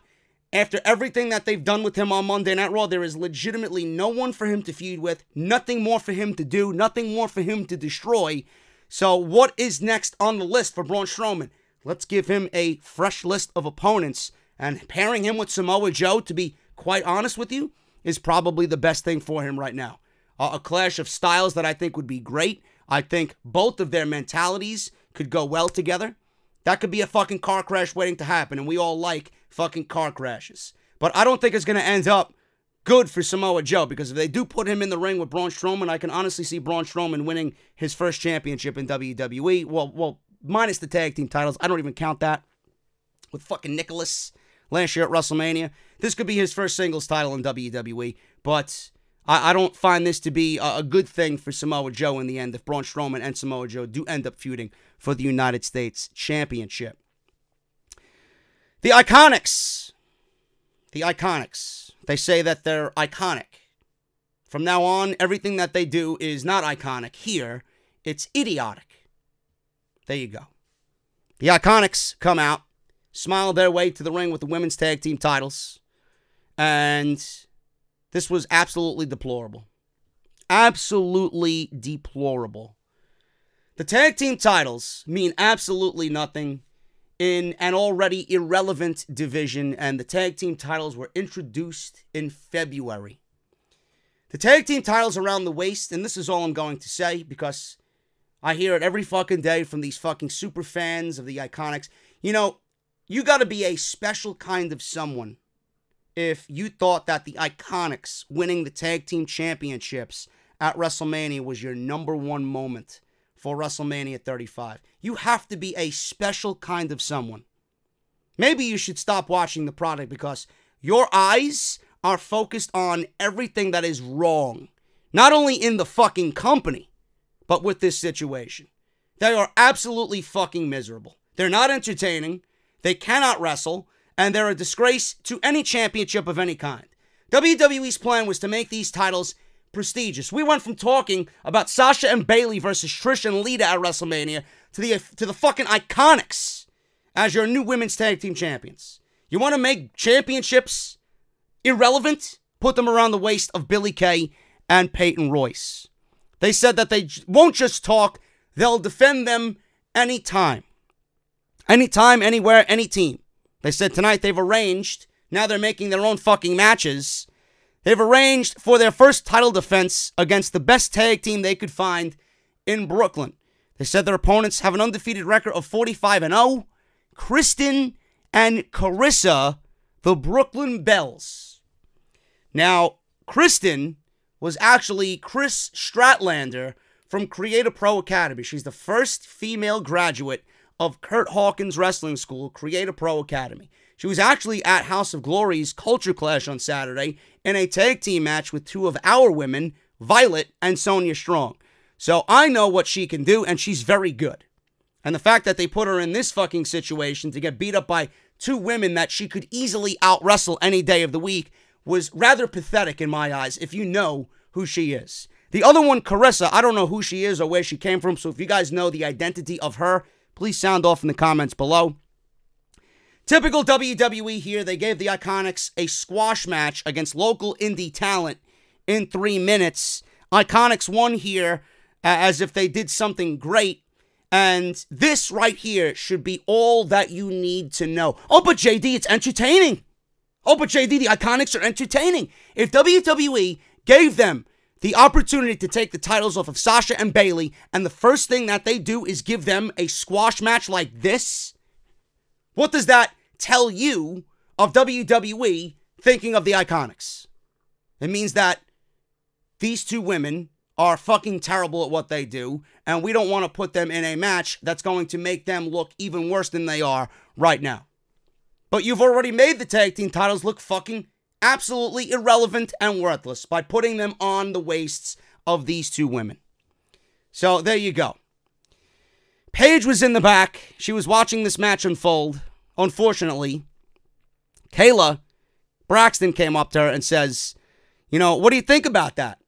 [SPEAKER 1] After everything that they've done with him on Monday Night Raw, there is legitimately no one for him to feud with, nothing more for him to do, nothing more for him to destroy. So what is next on the list for Braun Strowman? Let's give him a fresh list of opponents, and pairing him with Samoa Joe, to be quite honest with you, is probably the best thing for him right now. A clash of styles that I think would be great. I think both of their mentalities could go well together. That could be a fucking car crash waiting to happen, and we all like fucking car crashes. But I don't think it's going to end up good for Samoa Joe, because if they do put him in the ring with Braun Strowman, I can honestly see Braun Strowman winning his first championship in WWE. Well, minus the tag team titles. I don't even count that. With fucking Nicholas last year at WrestleMania. This could be his first singles title in WWE, but I don't find this to be a good thing for Samoa Joe in the end if Braun Strowman and Samoa Joe do end up feuding for the United States Championship. The Iconics. The Iconics. They say that they're iconic. From now on, everything that they do is not iconic. Here, it's idiotic. There you go. The Iconics come out, smile their way to the ring with the women's tag team titles, and this was absolutely deplorable. Absolutely deplorable. The tag team titles mean absolutely nothing in an already irrelevant division, and the tag team titles were introduced in February. The tag team titles around the waist, and this is all I'm going to say because I hear it every fucking day from these fucking super fans of the Iconics. You know, you got to be a special kind of someone if you thought that the Iconics winning the tag team championships at WrestleMania was your number one moment for WrestleMania 35. You have to be a special kind of someone. Maybe you should stop watching the product because your eyes are focused on everything that is wrong. Not only in the fucking company, but with this situation. They are absolutely fucking miserable. They're not entertaining. They cannot wrestle. And they're a disgrace to any championship of any kind. WWE's plan was to make these titles prestigious. We went from talking about Sasha and Bayley versus Trish and Lita at WrestleMania to the fucking Iconics as your new women's tag team champions. You want to make championships irrelevant? Put them around the waist of Billie Kay and Peyton Royce. They said that they won't just talk, they'll defend them anytime. Anytime, anywhere, any team. They said tonight they've arranged, now they're making their own fucking matches. They've arranged for their first title defense against the best tag team they could find in Brooklyn. They said their opponents have an undefeated record of 45-0. Kristen and Carissa, the Brooklyn Bells. Now, Kristen was actually Chris Stratlander from Creator Pro Academy. She's the first female graduate of Kurt Hawkins Wrestling School, Creator Pro Academy. She was actually at House of Glory's Culture Clash on Saturday in a tag team match with two of our women, Violet and Sonya Strong. So I know what she can do, and she's very good. And the fact that they put her in this fucking situation to get beat up by two women that she could easily out-wrestle any day of the week was rather pathetic in my eyes, if you know who she is. The other one, Carissa, I don't know who she is or where she came from, so if you guys know the identity of her, please sound off in the comments below. Typical WWE here, they gave the Iconics a squash match against local indie talent in 3 minutes. Iconics won here as if they did something great. And this right here should be all that you need to know. Oh, but JD, it's entertaining. Oh, but JD, the Iconics are entertaining. If WWE gave them the opportunity to take the titles off of Sasha and Bayley, and the first thing that they do is give them a squash match like this, what does that tell you of WWE thinking of the Iconics? It means that these two women are fucking terrible at what they do, and we don't want to put them in a match that's going to make them look even worse than they are right now. But you've already made the tag team titles look fucking absolutely irrelevant and worthless by putting them on the waists of these two women. So there you go. Paige was in the back. She was watching this match unfold. Unfortunately, Kayla, Braxton came up to her and says, you know, what do you think about that?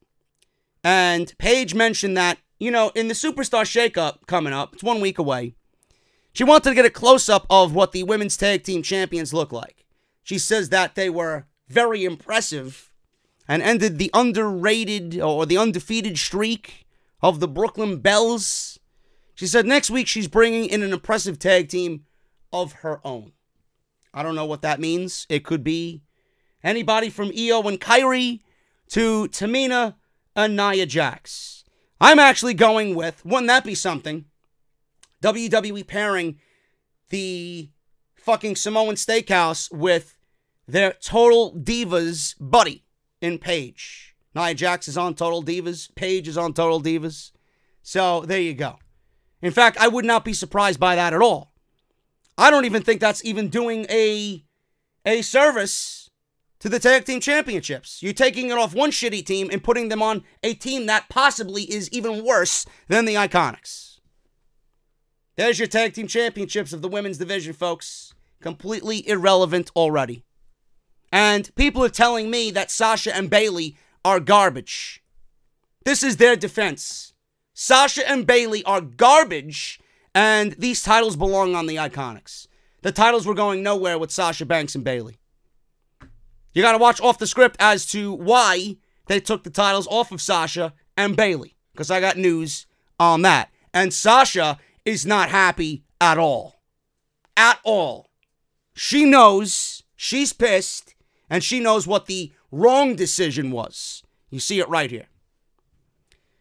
[SPEAKER 1] And Paige mentioned that, you know, in the Superstar Shakeup coming up, it's 1 week away, she wanted to get a close-up of what the women's tag team champions look like. She says that they were very impressive and ended the underrated or the undefeated streak of the Brooklyn Bells. She said next week she's bringing in an impressive tag team of her own. I don't know what that means. It could be anybody from Io and Kyrie to Tamina and Nia Jax. I'm actually going with, wouldn't that be something, WWE pairing the fucking Samoan Steakhouse with their Total Divas buddy in Paige. Nia Jax is on Total Divas. Paige is on Total Divas. So there you go. In fact, I would not be surprised by that at all. I don't even think that's even doing a service to the tag team championships. You're taking it off one shitty team and putting them on a team that possibly is even worse than the Iconics. There's your tag team championships of the women's division, folks. Completely irrelevant already. And people are telling me that Sasha and Bayley are garbage. This is their defense. Sasha and Bayley are garbage, and these titles belong on the Iconics. The titles were going nowhere with Sasha Banks and Bayley. You got to watch off the script as to why they took the titles off of Sasha and Bayley, because I got news on that. And Sasha is not happy at all. At all. She knows, she's pissed, and she knows what the wrong decision was. You see it right here.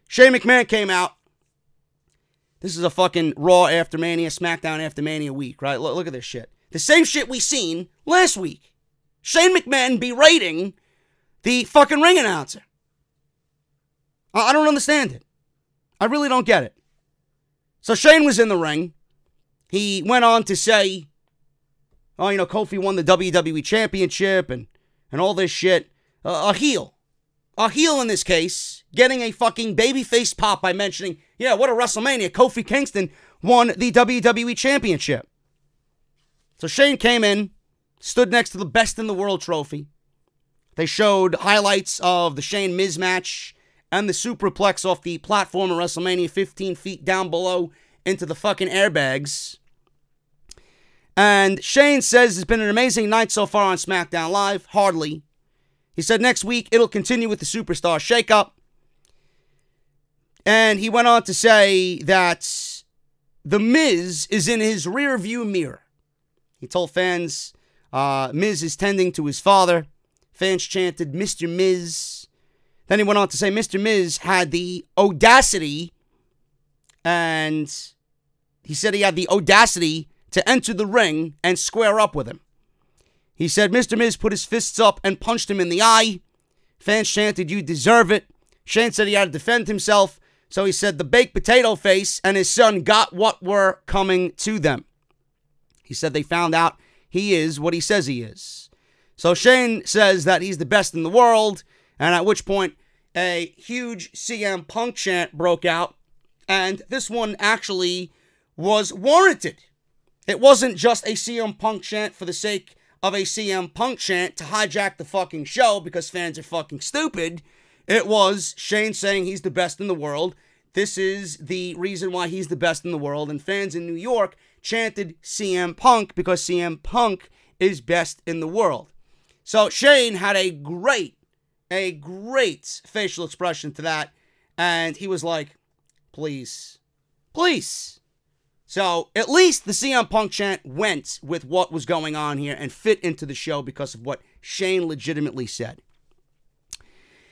[SPEAKER 1] Shane McMahon came out. This is a fucking Raw after Mania, SmackDown after Mania week, right? Look at this shit. The same shit we seen last week. Shane McMahon berating the fucking ring announcer. I don't understand it. I really don't get it. So Shane was in the ring. He went on to say, oh, you know, Kofi won the WWE Championship and all this shit. A heel. A heel in this case, getting a fucking babyface pop by mentioning, yeah, what a WrestleMania. Kofi Kingston won the WWE Championship. So Shane came in, stood next to the Best in the World trophy, They showed highlights of the Shane Miz match and the superplex off the platform of WrestleMania 15 feet down below into the fucking airbags. And Shane says it's been an amazing night so far on SmackDown Live. Hardly. He said next week it'll continue with the Superstar Shakeup. And he went on to say that The Miz is in his rearview mirror. He told fans Miz is tending to his father. Fans chanted, Mr. Miz. Then he went on to say Mr. Miz had the audacity, and he said he had the audacity to enter the ring and square up with him. He said Mr. Miz put his fists up and punched him in the eye. Fans chanted, you deserve it. Shane said he had to defend himself. So he said the baked potato face and his son got what were coming to them. He said they found out he is what he says he is. So Shane says that he's the best in the world, and at which point a huge CM Punk chant broke out, and this one actually was warranted. It wasn't just a CM Punk chant for the sake of a CM Punk chant to hijack the fucking show because fans are fucking stupid. It was Shane saying he's the best in the world. This is the reason why he's the best in the world. And fans in New York chanted CM Punk because CM Punk is best in the world. So Shane had a great facial expression to that. And he was like, please, please. So at least the CM Punk chant went with what was going on here and fit into the show because of what Shane legitimately said.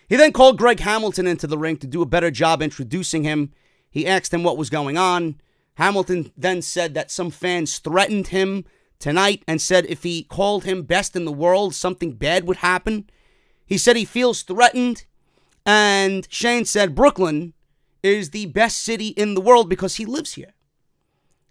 [SPEAKER 1] He then called Greg Hamilton into the ring to do a better job introducing him. He asked him what was going on. Hamilton then said that some fans threatened him tonight and said if he called him best in the world, something bad would happen. He said he feels threatened, and Shane said Brooklyn is the best city in the world because he lives here.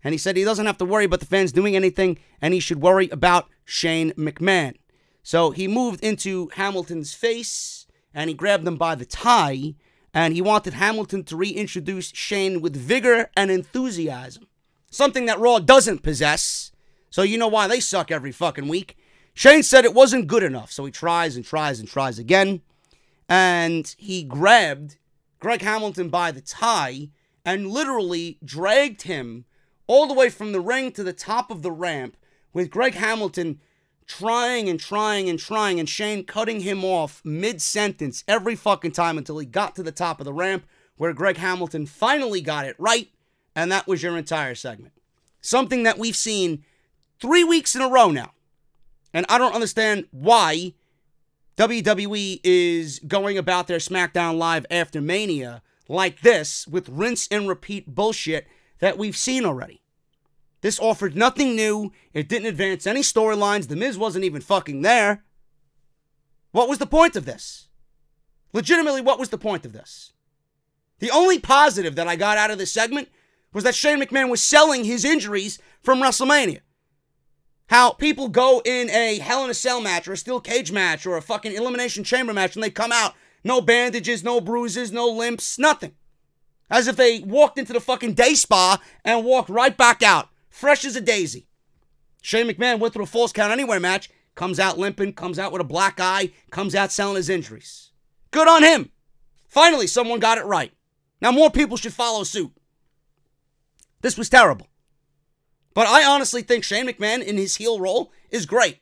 [SPEAKER 1] And he said he doesn't have to worry about the fans doing anything, and he should worry about Shane McMahon. So he moved into Hamilton's face, and he grabbed him by the tie, and he wanted Hamilton to reintroduce Shane with vigor and enthusiasm. Something that Raw doesn't possess, so you know why they suck every fucking week. Shane said it wasn't good enough, so he tries and tries and tries again, and he grabbed Greg Hamilton by the tie and literally dragged him all the way from the ring to the top of the ramp, with Greg Hamilton trying and trying and trying, and Shane cutting him off mid-sentence every fucking time until he got to the top of the ramp, where Greg Hamilton finally got it right, and that was your entire segment. Something that we've seen 3 weeks in a row now. And I don't understand why WWE is going about their SmackDown Live after Mania like this, with rinse and repeat bullshit that we've seen already. This offered nothing new. It didn't advance any storylines. The Miz wasn't even fucking there. What was the point of this? Legitimately, what was the point of this? The only positive that I got out of this segment was that Shane McMahon was selling his injuries from WrestleMania. How people go in a Hell in a Cell match or a steel cage match or a fucking Elimination Chamber match and they come out, no bandages, no bruises, no limps, nothing. As if they walked into the fucking day spa and walked right back out. Fresh as a daisy. Shane McMahon went through a Falls Count Anywhere match, comes out limping, comes out with a black eye, comes out selling his injuries. Good on him. Finally, someone got it right. Now more people should follow suit. This was terrible. But I honestly think Shane McMahon in his heel role is great.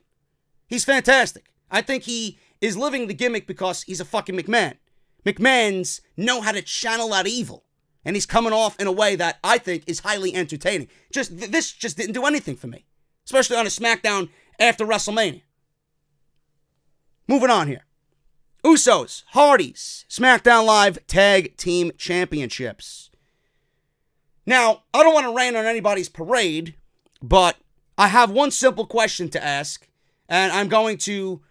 [SPEAKER 1] He's fantastic. I think he is living the gimmick because he's a fucking McMahon. McMahons know how to channel that evil. And he's coming off in a way that I think is highly entertaining. This just didn't do anything for me. Especially on a SmackDown after WrestleMania. Moving on here. Usos, Hardys, SmackDown Live Tag Team Championships. Now, I don't want to rain on anybody's parade, but I have one simple question to ask. And I'm going to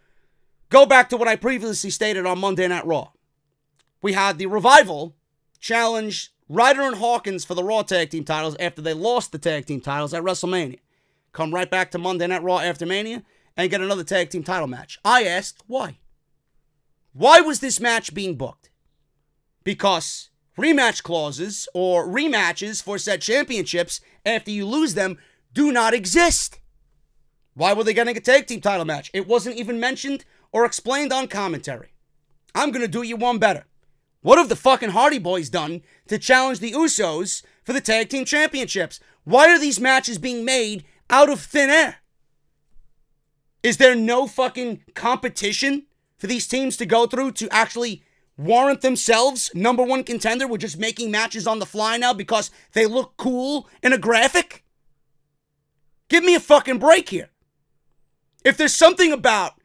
[SPEAKER 1] go back to what I previously stated on Monday Night Raw. We had the Revival challenge Ryder and Hawkins for the Raw Tag Team titles after they lost the Tag Team titles at WrestleMania. Come right back to Monday Night Raw after Mania and get another Tag Team title match. I asked, why? Why was this match being booked? Because rematch clauses or rematches for said championships after you lose them do not exist. Why were they getting a Tag Team title match? It wasn't even mentioned or explained on commentary. I'm going to do you one better. What have the fucking Hardy Boys done to challenge the Usos for the tag team championships? Why are these matches being made out of thin air? Is there no fucking competition for these teams to go through to actually warrant themselves number one contender? We're just making matches on the fly now because they look cool in a graphic? Give me a fucking break here. If there's something about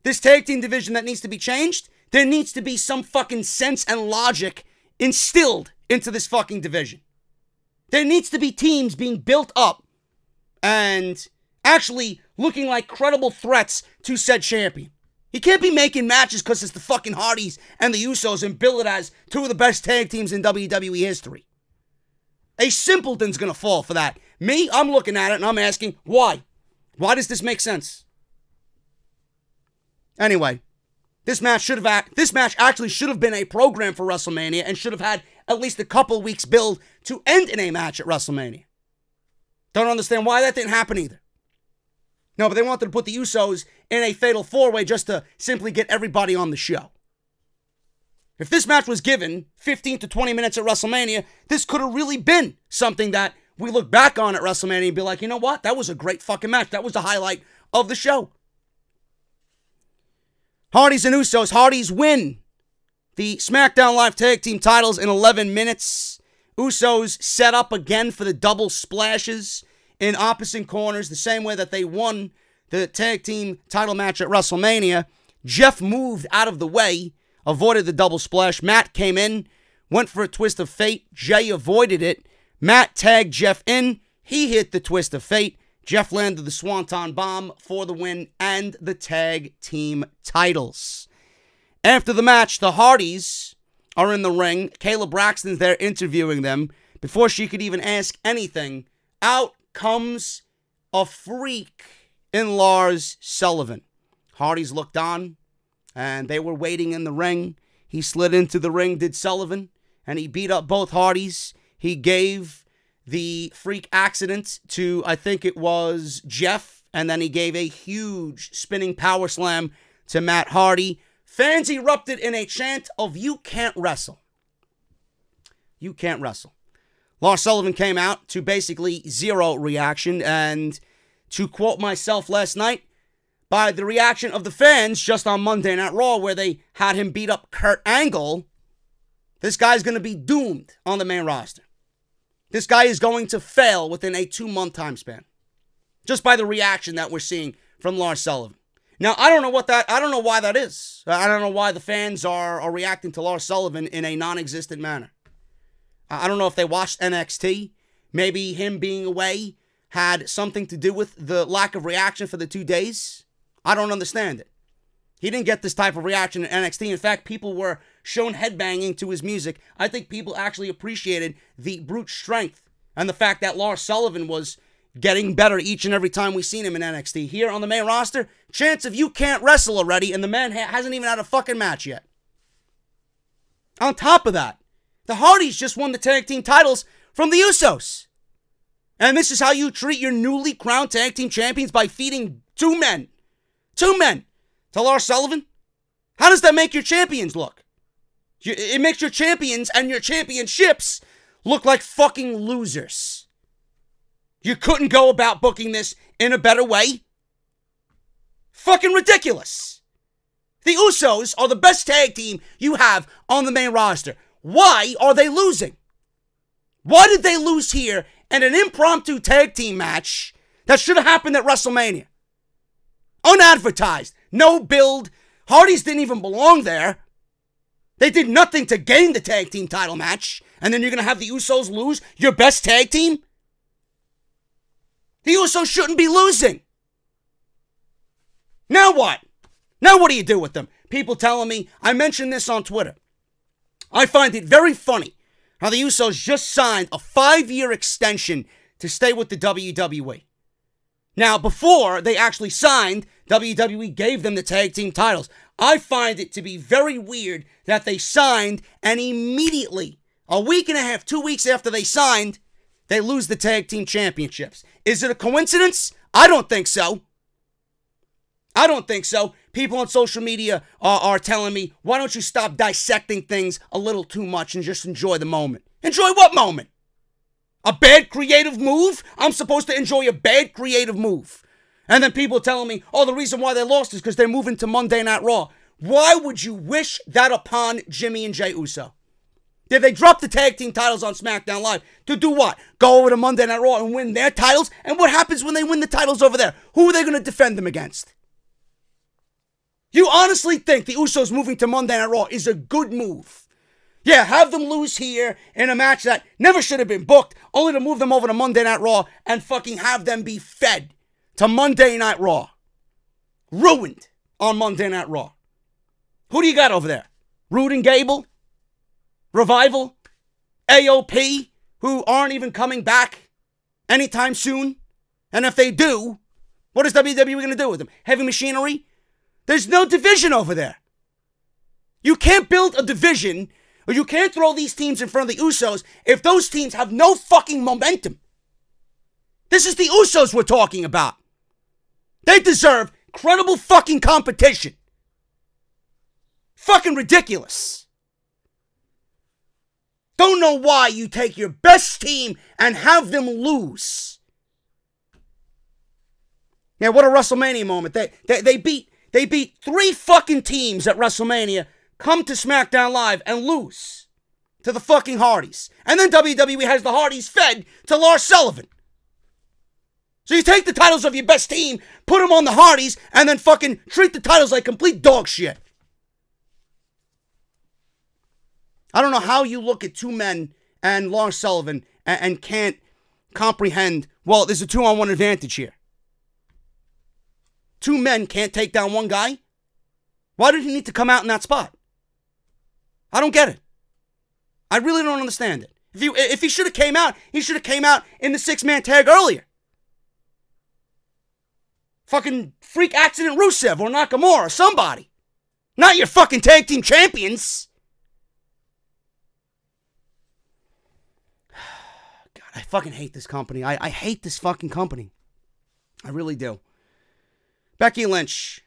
[SPEAKER 1] this tag team division that needs to be changed, there needs to be some fucking sense and logic instilled into this fucking division. There needs to be teams being built up and actually looking like credible threats to said champion. He can't be making matches because it's the fucking Hardys and the Usos and bill it as two of the best tag teams in WWE history. A simpleton's gonna fall for that. Me, I'm looking at it and I'm asking, why? Why does this make sense? Anyway, this match actually should have been a program for WrestleMania and should have had at least a couple weeks build to end in a match at WrestleMania. Don't understand why that didn't happen either. No, but they wanted to put the Usos in a fatal four-way just to simply get everybody on the show. If this match was given 15 to 20 minutes at WrestleMania, this could have really been something that we look back on at WrestleMania and be like, you know what? That was a great fucking match. That was the highlight of the show. Hardys and Usos. Hardys win the SmackDown Live Tag Team titles in 11 minutes. Usos set up again for the double splashes in opposite corners, the same way that they won the tag team title match at WrestleMania. Jeff moved out of the way, avoided the double splash. Matt came in, went for a twist of fate. Jay avoided it. Matt tagged Jeff in. He hit the twist of fate. Jeff landed the Swanton Bomb for the win and the tag team titles. After the match, the Hardys are in the ring. Kayla Braxton's there interviewing them. Before she could even ask anything, out comes a freak in Lars Sullivan. Hardys looked on, and they were waiting in the ring. He slid into the ring, did Sullivan, and he beat up both Hardys. He gave the freak accident to, I think it was Jeff, and then he gave a huge spinning power slam to Matt Hardy. Fans erupted in a chant of, "You can't wrestle. You can't wrestle." Lars Sullivan came out to basically zero reaction, and to quote myself last night, by the reaction of the fans just on Monday Night Raw where they had him beat up Kurt Angle, this guy's going to be doomed on the main roster. This guy is going to fail within a 2-month time span. Just by the reaction that we're seeing from Lars Sullivan. Now, I don't know why that is. I don't know why the fans are reacting to Lars Sullivan in a non-existent manner. I don't know if they watched NXT. Maybe him being away had something to do with the lack of reaction for the 2 days. I don't understand it. He didn't get this type of reaction in NXT. In fact, people were shown headbanging to his music. I think people actually appreciated the brute strength and the fact that Lars Sullivan was getting better each and every time we seen him in NXT. Here on the main roster, chance of "you can't wrestle" already, and the man hasn't even had a fucking match yet. On top of that, the Hardys just won the tag team titles from the Usos. And this is how you treat your newly crowned tag team champions, by feeding two men to Lars Sullivan? How does that make your champions look? It makes your champions and your championships look like fucking losers. You couldn't go about booking this in a better way? Fucking ridiculous. The Usos are the best tag team you have on the main roster. Why are they losing? Why did they lose here in an impromptu tag team match that should have happened at WrestleMania? Unadvertised. No build. Hardys didn't even belong there. They did nothing to gain the tag team title match. And then you're going to have the Usos lose your best tag team? The Usos shouldn't be losing. Now what? Now what do you do with them? People telling me, I mentioned this on Twitter. I find it very funny how the Usos just signed a 5-year extension to stay with the WWE. Now, before they actually signed, WWE gave them the tag team titles. I find it to be very weird that they signed and immediately, a week and a half, 2 weeks after they signed, they lose the tag team championships. Is it a coincidence? I don't think so. I don't think so. People on social media are telling me, why don't you stop dissecting things a little too much and just enjoy the moment? Enjoy what moment? A bad creative move? I'm supposed to enjoy a bad creative move. And then people telling me, oh, the reason why they lost is because they're moving to Monday Night Raw. Why would you wish that upon Jimmy and Jey Uso? Did they drop the tag team titles on SmackDown Live to do what? Go over to Monday Night Raw and win their titles? And what happens when they win the titles over there? Who are they going to defend them against? You honestly think the Usos moving to Monday Night Raw is a good move? Yeah, have them lose here in a match that never should have been booked, only to move them over to Monday Night Raw and fucking have them be fed to Monday Night Raw. Ruined on Monday Night Raw. Who do you got over there? Rude and Gable? Revival? AOP? Who aren't even coming back anytime soon? And if they do, what is WWE going to do with them? Heavy machinery? There's no division over there. You can't build a division, or you can't throw these teams in front of the Usos if those teams have no fucking momentum. This is the Usos we're talking about. They deserve credible fucking competition. Fucking ridiculous. Don't know why you take your best team and have them lose. Yeah, what a WrestleMania moment. They beat 3 fucking teams at WrestleMania, come to SmackDown Live and lose to the fucking Hardys. And then WWE has the Hardys fed to Lars Sullivan. So you take the titles of your best team, put them on the Hardys, and then fucking treat the titles like complete dog shit. I don't know how you look at 2 men and Lars Sullivan and can't comprehend, well, there's a 2-on-1 advantage here. 2 men can't take down 1 guy? Why did he need to come out in that spot? I don't get it. I really don't understand it. If he should have came out, he should have came out in the 6-man tag earlier. Fucking freak accident Rusev or Nakamura or somebody. Not your fucking tag team champions. God, I fucking hate this company. I hate this fucking company. I really do. Becky Lynch.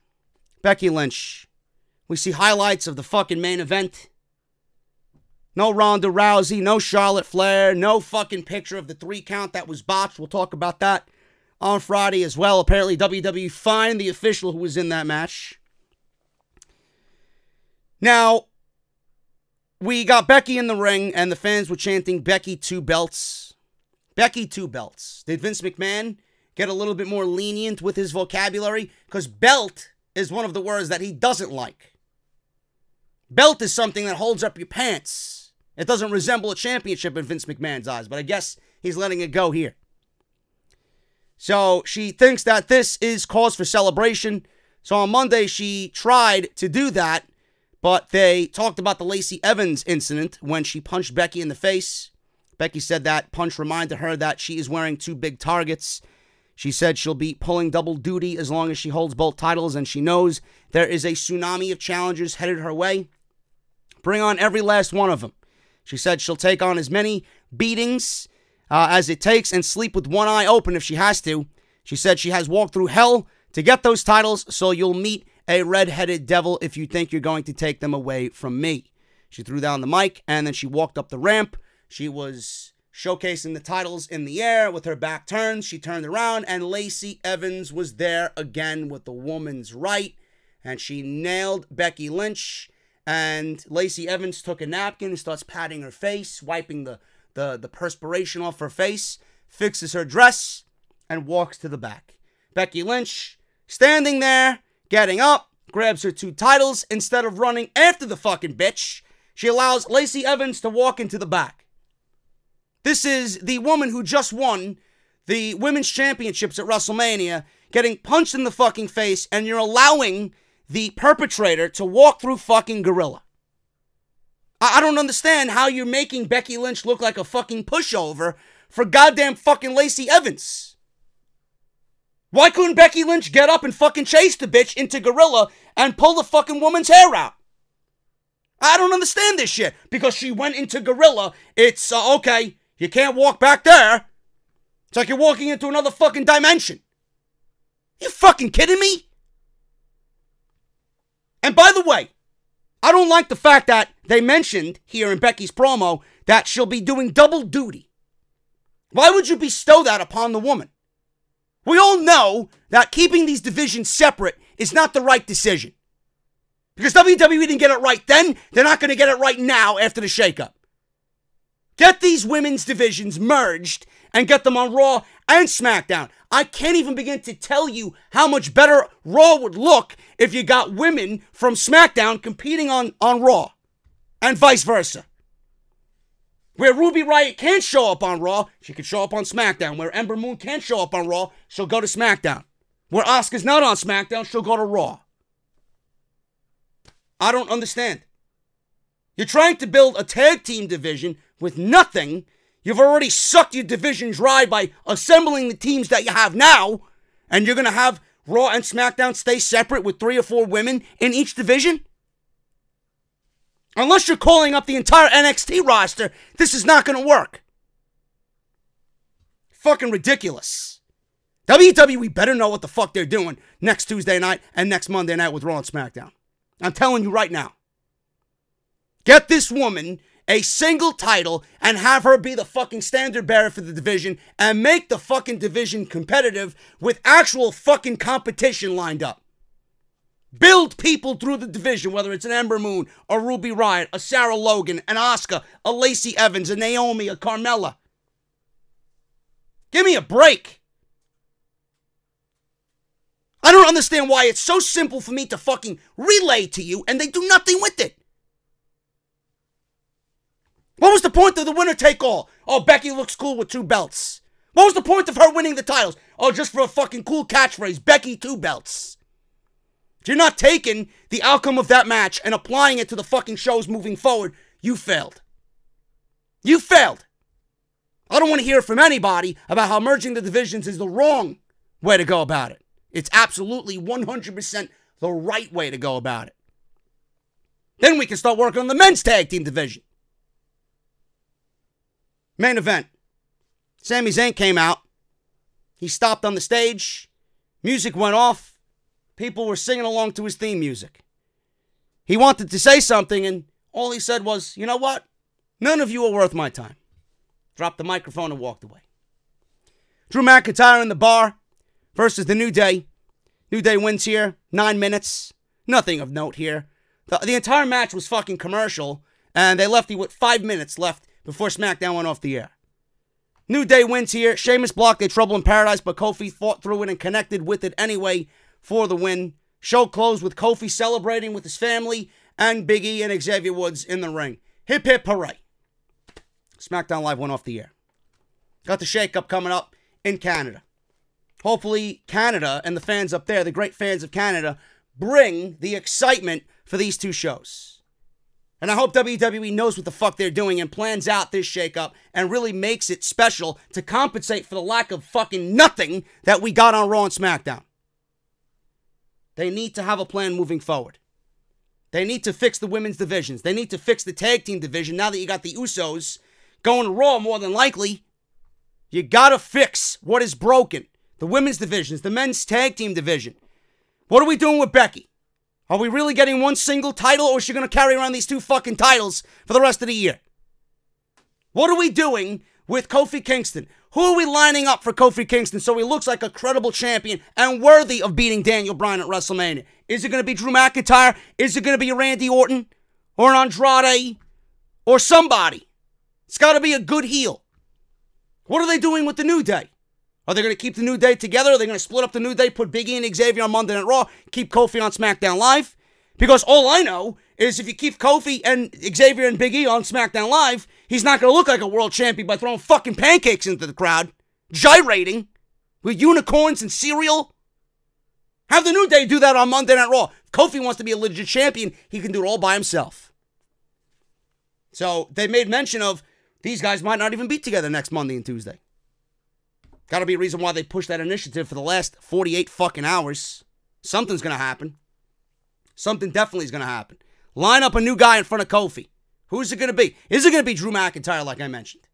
[SPEAKER 1] We see highlights of the fucking main event. No Ronda Rousey, no Charlotte Flair, no fucking picture of the 3 count that was botched. We'll talk about that on Friday as well. Apparently WWE fined the official who was in that match. Now, we got Becky in the ring and the fans were chanting Becky 2 belts. Becky 2 belts. Did Vince McMahon get a little bit more lenient with his vocabulary? Because belt is one of the words that he doesn't like. Belt is something that holds up your pants. It doesn't resemble a championship in Vince McMahon's eyes, but I guess he's letting it go here. So she thinks that this is cause for celebration. So on Monday, she tried to do that, but they talked about the Lacey Evans incident when she punched Becky in the face. Becky said that punch reminded her that she is wearing 2 big targets. She said she'll be pulling double duty as long as she holds both titles, and she knows there is a tsunami of challengers headed her way. Bring on every last one of them. She said she'll take on as many beatings as it takes and sleep with one eye open if she has to. She said she has walked through hell to get those titles, so you'll meet a red-headed devil if you think you're going to take them away from me. She threw down the mic, and then she walked up the ramp. She was showcasing the titles in the air with her back turned. She turned around, and Lacey Evans was there again with the woman's right, and she nailed Becky Lynch. And Lacey Evans took a napkin and starts patting her face, wiping the perspiration off her face, fixes her dress, and walks to the back. Becky Lynch, standing there, getting up, grabs her 2 titles. Instead of running after the fucking bitch, she allows Lacey Evans to walk into the back. This is the woman who just won the women's championships at WrestleMania, getting punched in the fucking face, and you're allowing the perpetrator to walk through fucking Gorilla. I don't understand how you're making Becky Lynch look like a fucking pushover for goddamn fucking Lacey Evans. Why couldn't Becky Lynch get up and fucking chase the bitch into Gorilla and pull the fucking woman's hair out? I don't understand this shit. Because she went into Gorilla, it's, okay, you can't walk back there. It's like you're walking into another fucking dimension. You fucking kidding me? And by the way, I don't like the fact that they mentioned here in Becky's promo that she'll be doing double duty. Why would you bestow that upon the woman? We all know that keeping these divisions separate is not the right decision. Because WWE didn't get it right then, they're not going to get it right now after the shakeup. Get these women's divisions merged and get them on Raw and SmackDown. I can't even begin to tell you how much better Raw would look if you got women from SmackDown competing on Raw and vice versa. Where Ruby Riott can't show up on Raw, she can show up on SmackDown. Where Ember Moon can't show up on Raw, she'll go to SmackDown. Where Asuka's not on SmackDown, she'll go to Raw. I don't understand. You're trying to build a tag team division with nothing. You've already sucked your division dry by assembling the teams that you have now, and you're going to have Raw and SmackDown stay separate with 3 or 4 women in each division? Unless you're calling up the entire NXT roster, this is not going to work. Fucking ridiculous. WWE better know what the fuck they're doing next Tuesday night and next Monday night with Raw and SmackDown. I'm telling you right now. Get this woman a single title and have her be the fucking standard bearer for the division and make the fucking division competitive with actual fucking competition lined up. Build people through the division, whether it's an Ember Moon, a Ruby Riott, a Sarah Logan, an Asuka, a Lacey Evans, a Naomi, a Carmella. Give me a break. I don't understand why it's so simple for me to fucking relay to you and they do nothing with it. What was the point of the winner take all? Oh, Becky looks cool with 2 belts. What was the point of her winning the titles? Oh, just for a fucking cool catchphrase, Becky 2 belts. If you're not taking the outcome of that match and applying it to the fucking shows moving forward, you failed. You failed. I don't want to hear from anybody about how merging the divisions is the wrong way to go about it. It's absolutely 100% the right way to go about it. Then we can start working on the men's tag team division. Main event. Sami Zayn came out. He stopped on the stage. Music went off. People were singing along to his theme music. He wanted to say something, and all he said was, you know what? None of you are worth my time. Dropped the microphone and walked away. Drew McIntyre in the bar versus the New Day. New Day wins here. 9 minutes. Nothing of note here. The entire match was fucking commercial, and they left you with 5 minutes left before SmackDown went off the air. New Day wins here. Sheamus blocked a Trouble in Paradise, but Kofi fought through it and connected with it anyway for the win. Show closed with Kofi celebrating with his family and Big E and Xavier Woods in the ring. Hip hip hooray. SmackDown Live went off the air. Got the shake-up coming up in Canada. Hopefully Canada and the fans up there, the great fans of Canada, bring the excitement for these 2 shows. And I hope WWE knows what the fuck they're doing and plans out this shakeup and really makes it special to compensate for the lack of fucking nothing that we got on Raw and SmackDown. They need to have a plan moving forward. They need to fix the women's divisions. They need to fix the tag team division now that you got the Usos going to Raw more than likely. You gotta fix what is broken. The women's divisions, the men's tag team division. What are we doing with Becky? Are we really getting 1 single title, or is she going to carry around these 2 fucking titles for the rest of the year? What are we doing with Kofi Kingston? Who are we lining up for Kofi Kingston so he looks like a credible champion and worthy of beating Daniel Bryan at WrestleMania? Is it going to be Drew McIntyre? Is it going to be Randy Orton? Or an Andrade? Or somebody? It's got to be a good heel. What are they doing with the New Day? Are they going to keep the New Day together? Are they going to split up the New Day, put Big E and Xavier on Monday Night Raw, keep Kofi on SmackDown Live? Because all I know is if you keep Kofi and Xavier and Big E on SmackDown Live, he's not going to look like a world champion by throwing fucking pancakes into the crowd, gyrating with unicorns and cereal. Have the New Day do that on Monday Night Raw. If Kofi wants to be a legit champion, he can do it all by himself. So they made mention of these guys might not even be together next Monday and Tuesday. Got to be a reason why they pushed that initiative for the last 48 fucking hours. Something's going to happen. Something definitely is going to happen. Line up a new guy in front of Kofi. Who's it going to be? Is it going to be Drew McIntyre like I mentioned?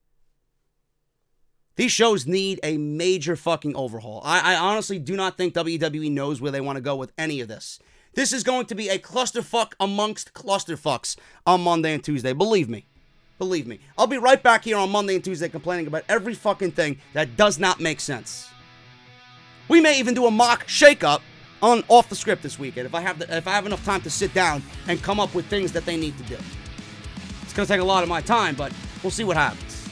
[SPEAKER 1] These shows need a major fucking overhaul. I honestly do not think WWE knows where they want to go with any of this. This is going to be a clusterfuck amongst clusterfucks on Monday and Tuesday. Believe me. Believe me. I'll be right back here on Monday and Tuesday complaining about every fucking thing that does not make sense. We may even do a mock shakeup on Off the Script this weekend if I have enough time to sit down and come up with things that they need to do. It's going to take a lot of my time, but we'll see what happens.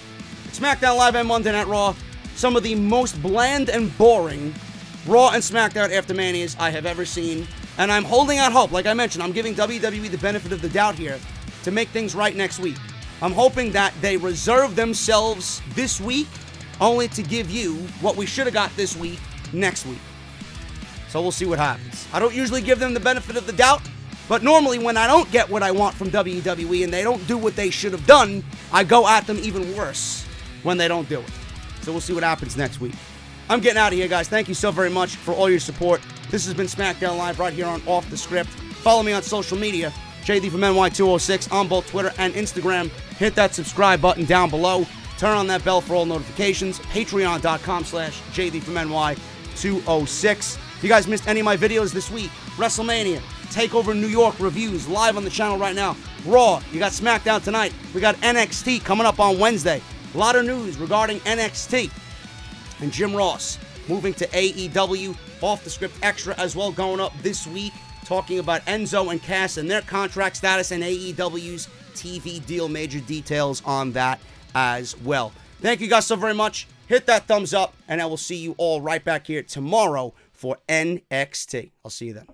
[SPEAKER 1] SmackDown Live and Monday Night Raw. Some of the most bland and boring Raw and SmackDown after Manias I have ever seen. And I'm holding out hope. Like I mentioned, I'm giving WWE the benefit of the doubt here to make things right next week. I'm hoping that they reserve themselves this week only to give you what we should have got this week next week. So we'll see what happens. I don't usually give them the benefit of the doubt, but normally when I don't get what I want from WWE and they don't do what they should have done, I go at them even worse when they don't do it. So we'll see what happens next week. I'm getting out of here, guys. Thank you so very much for all your support. This has been SmackDown Live right here on Off the Script. Follow me on social media, JD from NY206 on both Twitter and Instagram. Hit that subscribe button down below. Turn on that bell for all notifications. Patreon.com/JD from NY206. If you guys missed any of my videos this week, Wrestlemania, TakeOver New York reviews live on the channel right now. Raw, you got SmackDown tonight. We got NXT coming up on Wednesday. A lot of news regarding NXT. And Jim Ross moving to AEW. Off the Script Extra as well going up this week, talking about Enzo and Cass and their contract status and AEW's TV deal. Major details on that as well. Thank you guys so very much. Hit that thumbs up, and I will see you all right back here tomorrow for NXT. I'll see you then.